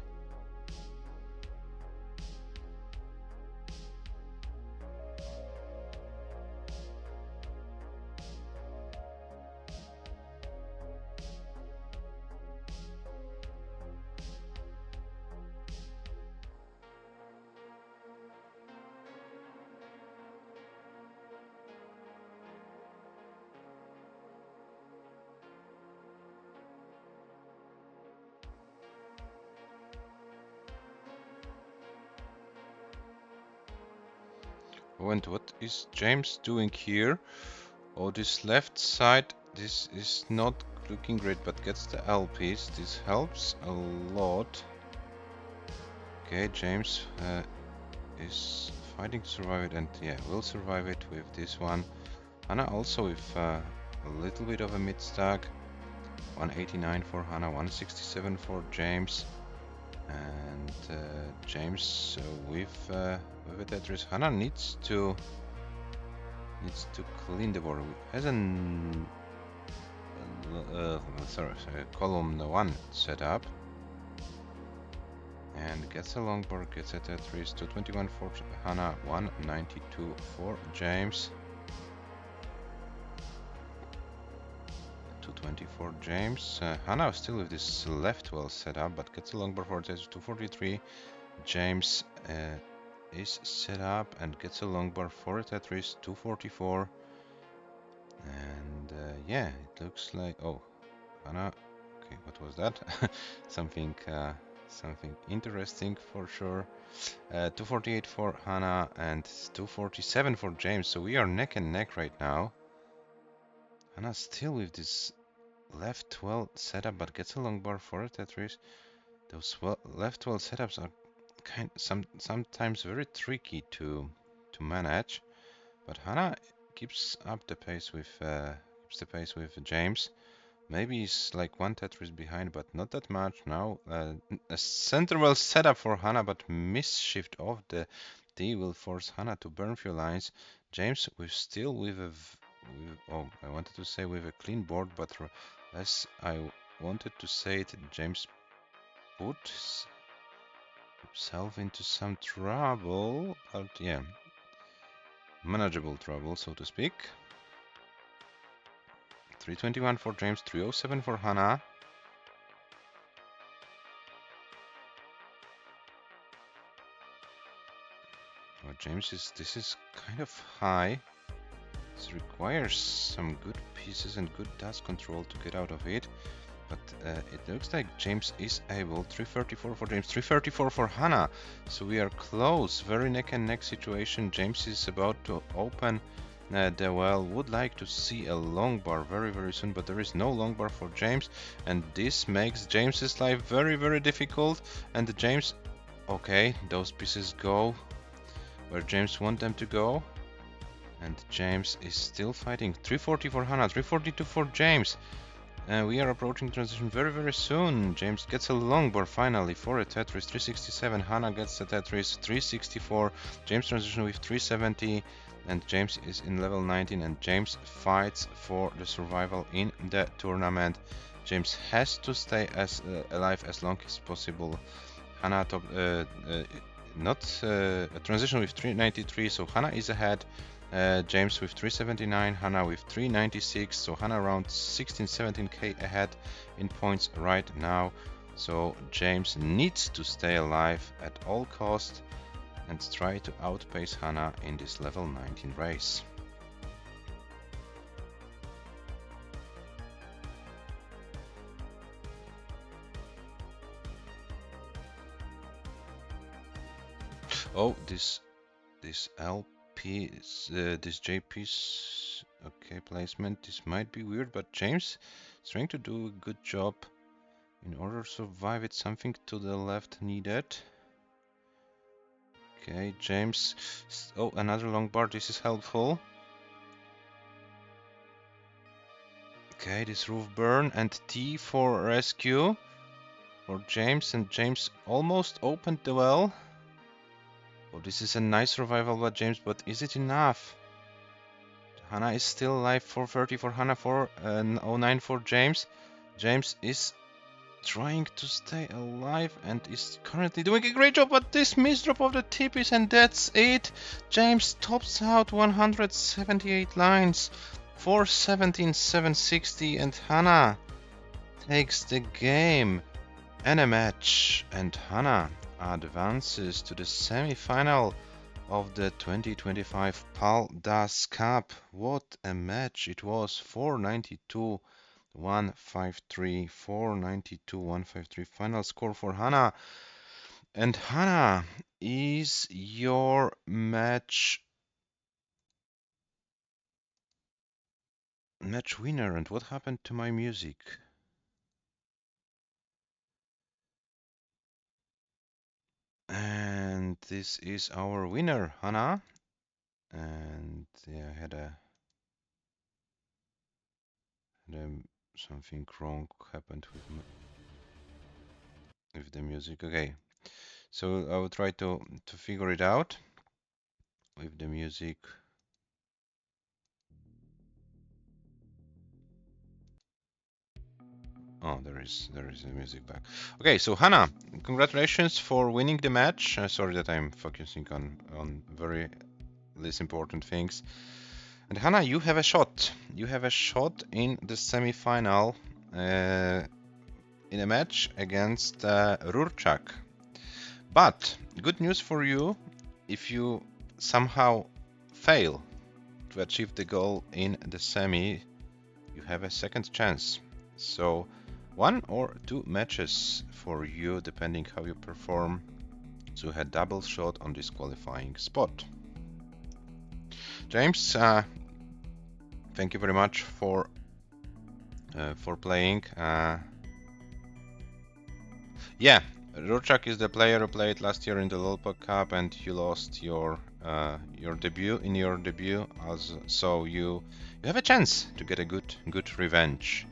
Oh, and what is James doing here? Oh, this left side, this is not looking great, but gets the L piece. This helps a lot. Okay, James is fighting to survive it, and yeah, will survive it with this one. HANA also with a little bit of a mid stack. 189 for HANA, 167 for James. And James with a Tetris. HANA needs to clean the board. Has an column 1 set up, and gets a long board, gets a Tetris. 221 for HANA, 192 for James. 220 for James. HANA still with this left well set up, but gets a long board for Tetris. 243. James is set up and gets a long bar for a Tetris. 244. And yeah, it looks like, oh, HANA. Okay, what was that? something interesting for sure. 248 for HANA and 247 for James. So we are neck and neck right now. HANA still with this left 12 setup, but gets a long bar for a Tetris. Those left 12 setups are sometimes very tricky to manage, but HANA keeps up the pace with James. Maybe he's like one Tetris behind, but not that much now. A center well setup for HANA, but misshift of the D will force HANA to burn few lines. James with oh, I wanted to say with a clean board, but as I wanted to say it, James put himself into some trouble, but yeah, manageable trouble, so to speak. 321 for James, 307 for HANA. Well, this is kind of high. This requires some good pieces and good dust control to get out of it. But it looks like James is able. 334 for James, 334 for HANA. So we are close, very neck and neck situation. James is about to open Well, would like to see a long bar very soon, but there is no long bar for James, and this makes James's life very difficult. And James, okay, those pieces go where James want them to go, and James is still fighting. 340 for HANA, 342 for James. We are approaching transition very soon. James gets a long bar finally for a Tetris. 367. HANA gets a Tetris. 364. James transition with 370. And James is in level 19. And James fights for the survival in the tournament. James has to stay alive as long as possible. HANA top, a transition with 393. So HANA is ahead. James with 379, HANA with 396, so HANA around 16-17k ahead in points right now. So James needs to stay alive at all cost and try to outpace HANA in this level 19 race. Oh, this this JP's okay placement. This might be weird, but James is trying to do a good job in order to survive. It's something to the left needed. Okay, James. Oh, another long bar. This is helpful. Okay, this roof burn and T for rescue for James, and James almost opened the well. Oh, this is a nice survival by James, but is it enough? HANA is still alive. 430 for HANA, 409 for James. James is trying to stay alive and is currently doing a great job, but this misdrop of the tip is, and that's it. James tops out 178 lines. 417, 760, and HANA takes the game and a match, and HANA advances to the semi-final of the 2025 PAL-DAS Cup. What a match it was. 492 153, 492 153 final score for HANA. And HANA is your match winner. And what happened to my music? And this is our winner, HANA. And yeah, I had something wrong happened with the music. Okay, so I will try to figure it out with the music. Oh, there is the music back. Okay, so HANA, congratulations for winning the match. Sorry that I'm focusing on very less important things. And HANA, you have a shot. You have a shot in the semi-final in a match against Rurchak. But good news for you, if you somehow fail to achieve the goal in the semi, you have a second chance. So 1 or 2 matches for you, depending how you perform, so you had double shot on this qualifying spot. James, thank you very much for playing. Yeah, Rurchak is the player who played last year in the Lolpa Cup, and you lost your debut so you have a chance to get a good revenge.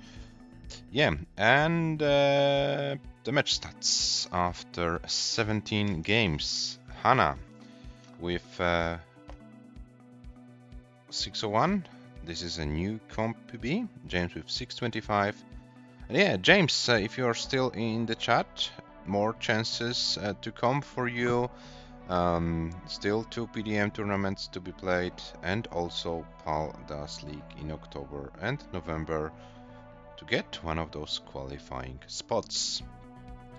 Yeah, and the match stats after 17 games. HANA with 601. This is a new comp PB. James with 625. And yeah, James, if you are still in the chat, more chances to come for you. Still 2 PDM tournaments to be played, and also PAL-DAS League in October and November to get one of those qualifying spots.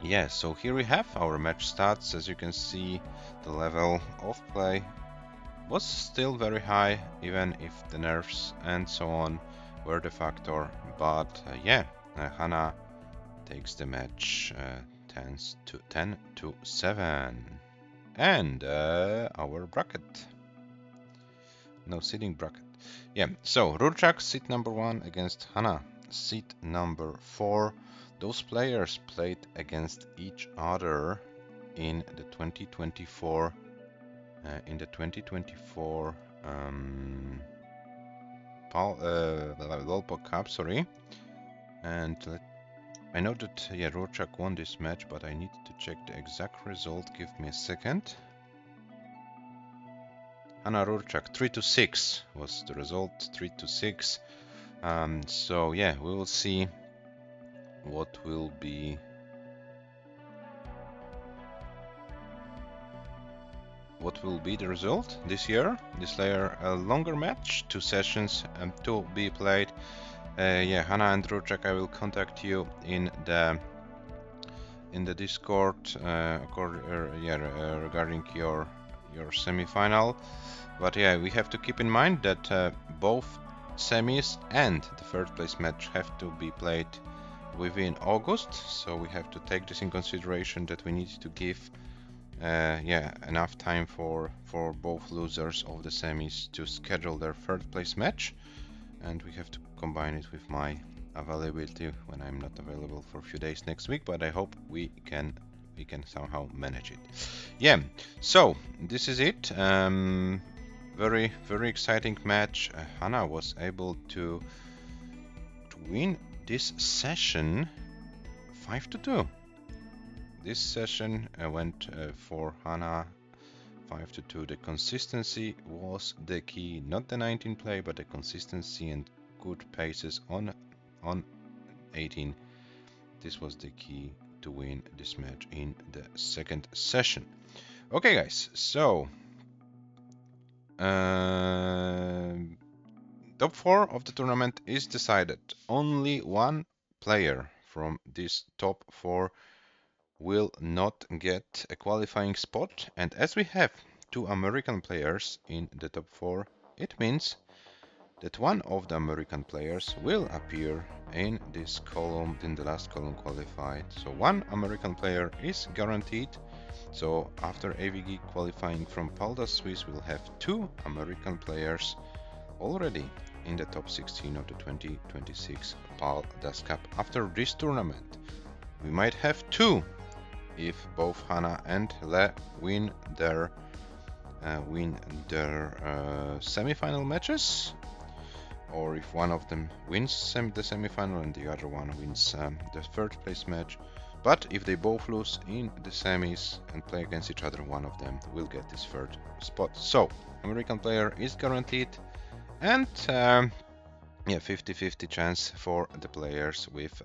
Yeah, so here we have our match stats. As you can see, the level of play was still very high, even if the nerfs and so on were the factor. But yeah, HANA takes the match 10 to 7. And our bracket. No, seeding bracket. Yeah, so Rurchak seat number 1 against HANA seat number 4. Those players played against each other in the 2024 Lolpo Cup, sorry. And I know that Rorschach won this match, but I need to check the exact result. Give me a second. HANA Rorschach 3-6 was the result, 3-6. So yeah, we will see what will be the result this year. This layer a longer match, 2 sessions to be played. Yeah, HANA and Rorschach, I will contact you in the Discord regarding your semi-final. But yeah, we have to keep in mind that both semis and the third place match have to be played within August, so we have to take this in consideration, that we need to give enough time for both losers of the semis to schedule their third place match, and we have to combine it with my availability when I'm not available for a few days next week, but I hope we can somehow manage it. Yeah, so this is it. Very exciting match. HANA was able to win this session 5-2. This session went for HANA 5-2. The consistency was the key, not the 19 play, but the consistency and good paces on 18. This was the key to win this match in the second session. Okay, guys, so top 4 of the tournament is decided. Only one player from this top 4 will not get a qualifying spot, and as we have 2 American players in the top 4, it means that one of the American players will appear in this column, in the last column qualified. So one American player is guaranteed. So after AVG qualifying from paldastetris, we'll have 2 American players already in the top 16 of the 2026 Paldas Cup. After this tournament, we might have 2 if both HANA and Le win their semi-final matches, or if one of them wins the semi-final and the other one wins the third place match. But if they both lose in the semis and play against each other, one of them will get this third spot. So American player is guaranteed, and 50-50 chance for the players with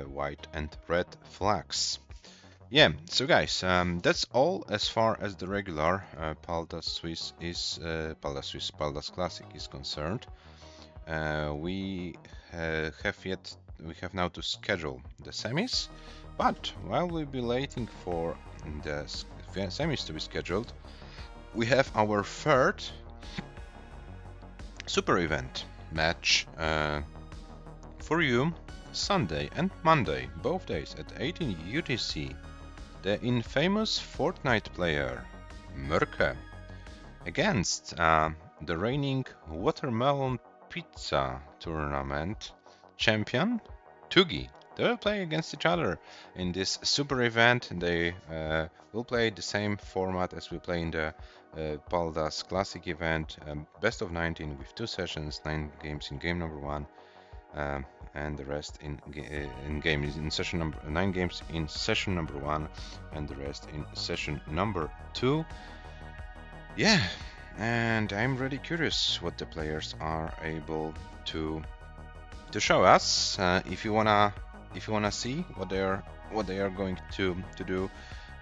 white and red flags. Yeah, so guys, that's all as far as the regular Paldas Classic is concerned. We have now to schedule the semis, but while we'll be waiting for the semis to be scheduled, we have our third super event match for you Sunday and Monday, both days at 18 UTC. The infamous Fortnite player Murke against the reigning Watermelon Pizza Tournament champion Tugi. They will play against each other in this super event. They will play the same format as we play in the Paldas Classic event, best of 19 with 2 sessions, 9 games in game number 1, and the rest in session number 9 games in session number 1, and the rest in session number 2. Yeah, and I'm really curious what the players are able to show us. If you wanna see what they are going to do,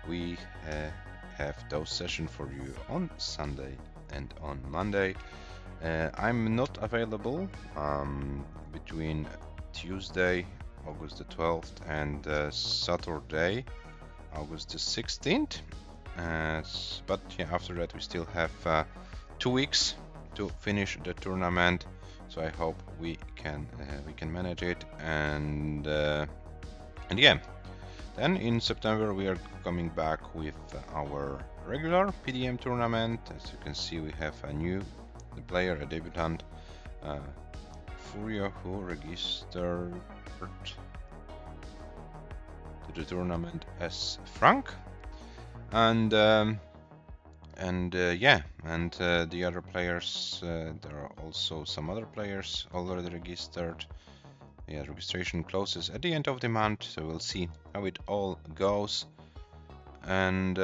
we have those sessions for you on Sunday and on Monday. I'm not available between Tuesday, August the 12th, and Saturday, August the 16th. But yeah, after that we still have 2 weeks to finish the tournament. So I hope we can manage it, and yeah, Then in September we are coming back with our regular PDM tournament. As you can see, we have a new player, a debutant, Furio, who registered to the tournament as Frank, and the other players. There are also some other players already registered. Yeah, registration closes at the end of the month, so we'll see how it all goes. And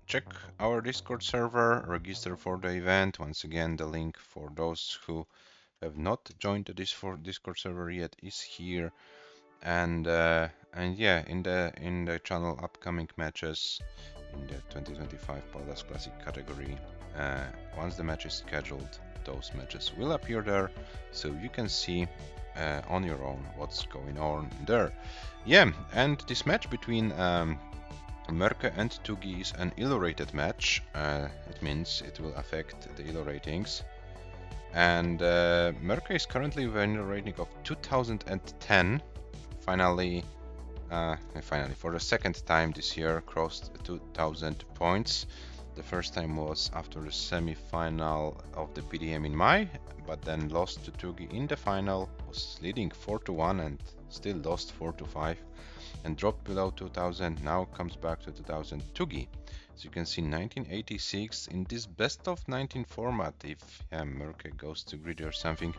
check our Discord server, register for the event. Once again, the link for those who have not joined the Discord server yet is here. And yeah, in the channel upcoming matches in the 2025 Paldas Classic category. Once the match is scheduled, those matches will appear there, so you can see on your own what's going on there. Yeah, and this match between Merke and Tugi is an elo-rated match. It means it will affect the elo ratings. And Merke is currently with an elo rating of 2010. Finally, for the second time this year, crossed 2000 points. The first time was after the semi-final of the PDM in May, but then lost to Tugi in the final, was leading 4-1 and still lost 4-5 and dropped below 2000, now comes back to 2000 Tugi. So you can see 1986 in this best of 19 format. If Merke goes to greedy or something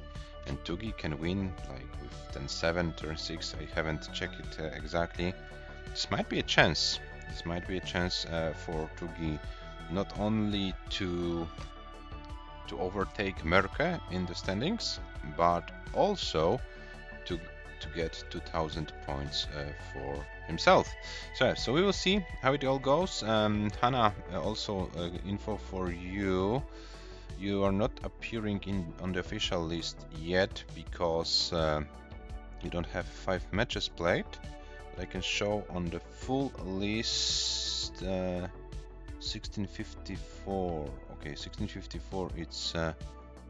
and Tugi can win like with 10-7, turn 6, I haven't checked it exactly. This might be a chance. This might be a chance for Tugi not only to overtake Merke in the standings, but also to get 2000 points for himself. So we will see how it all goes. HANA, also info for you. You are not appearing on the official list yet because you don't have 5 matches played. But I can show on the full list 1654. Okay, 1654. It's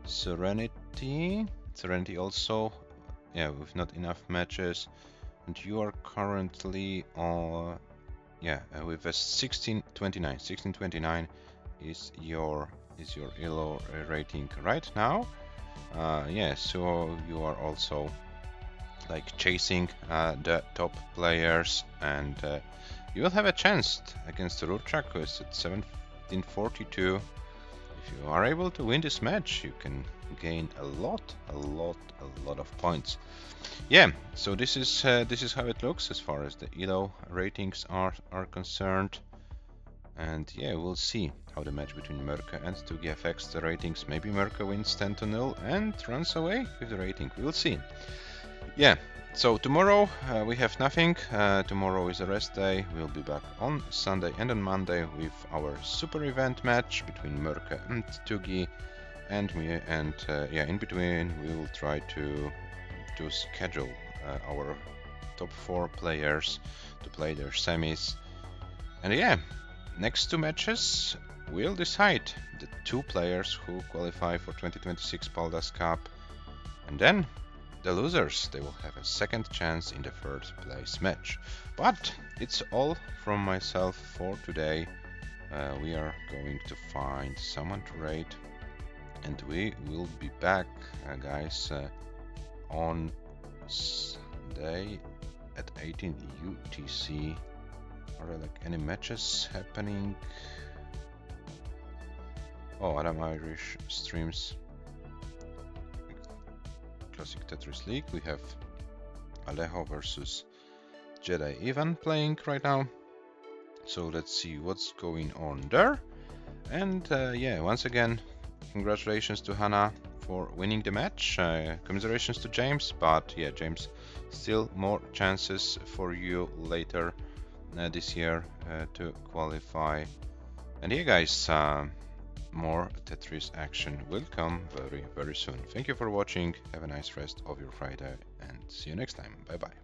Serenity. Serenity also. Yeah, with not enough matches, and you are currently on with a 1629. 1629 is your elo rating right now. Yeah, so you are also like chasing the top players, and you will have a chance against Rurchak, who is at 1742. If you are able to win this match, you can gain a lot of points. Yeah, so this is how it looks as far as the elo ratings are concerned. And yeah, we'll see how the match between Merke and Tugi affects the ratings. Maybe Merke wins 10-0 and runs away with the rating. We'll see. Yeah, so tomorrow we have nothing. Tomorrow is a rest day. We'll be back on Sunday and on Monday with our super event match between Merke and Tugi and me. And yeah, in between we will try to schedule our top 4 players to play their semis. And yeah, next 2 matches will decide the 2 players who qualify for 2026 Paldas Cup, and then the losers, they will have a second chance in the third place match. But it's all from myself for today. We are going to find someone to rate, and we will be back, guys, on Sunday at 18 UTC. Are there like any matches happening? Oh, Adam Irish streams Classic Tetris League. We have Alejo versus Jedi Ivan playing right now. So let's see what's going on there. And yeah, once again, congratulations to HANA for winning the match. Commiserations to James, but yeah, James, still more chances for you later this year to qualify. And yeah, guys, more Tetris action will come very soon. Thank you for watching. Have a nice rest of your Friday and see you next time. Bye bye.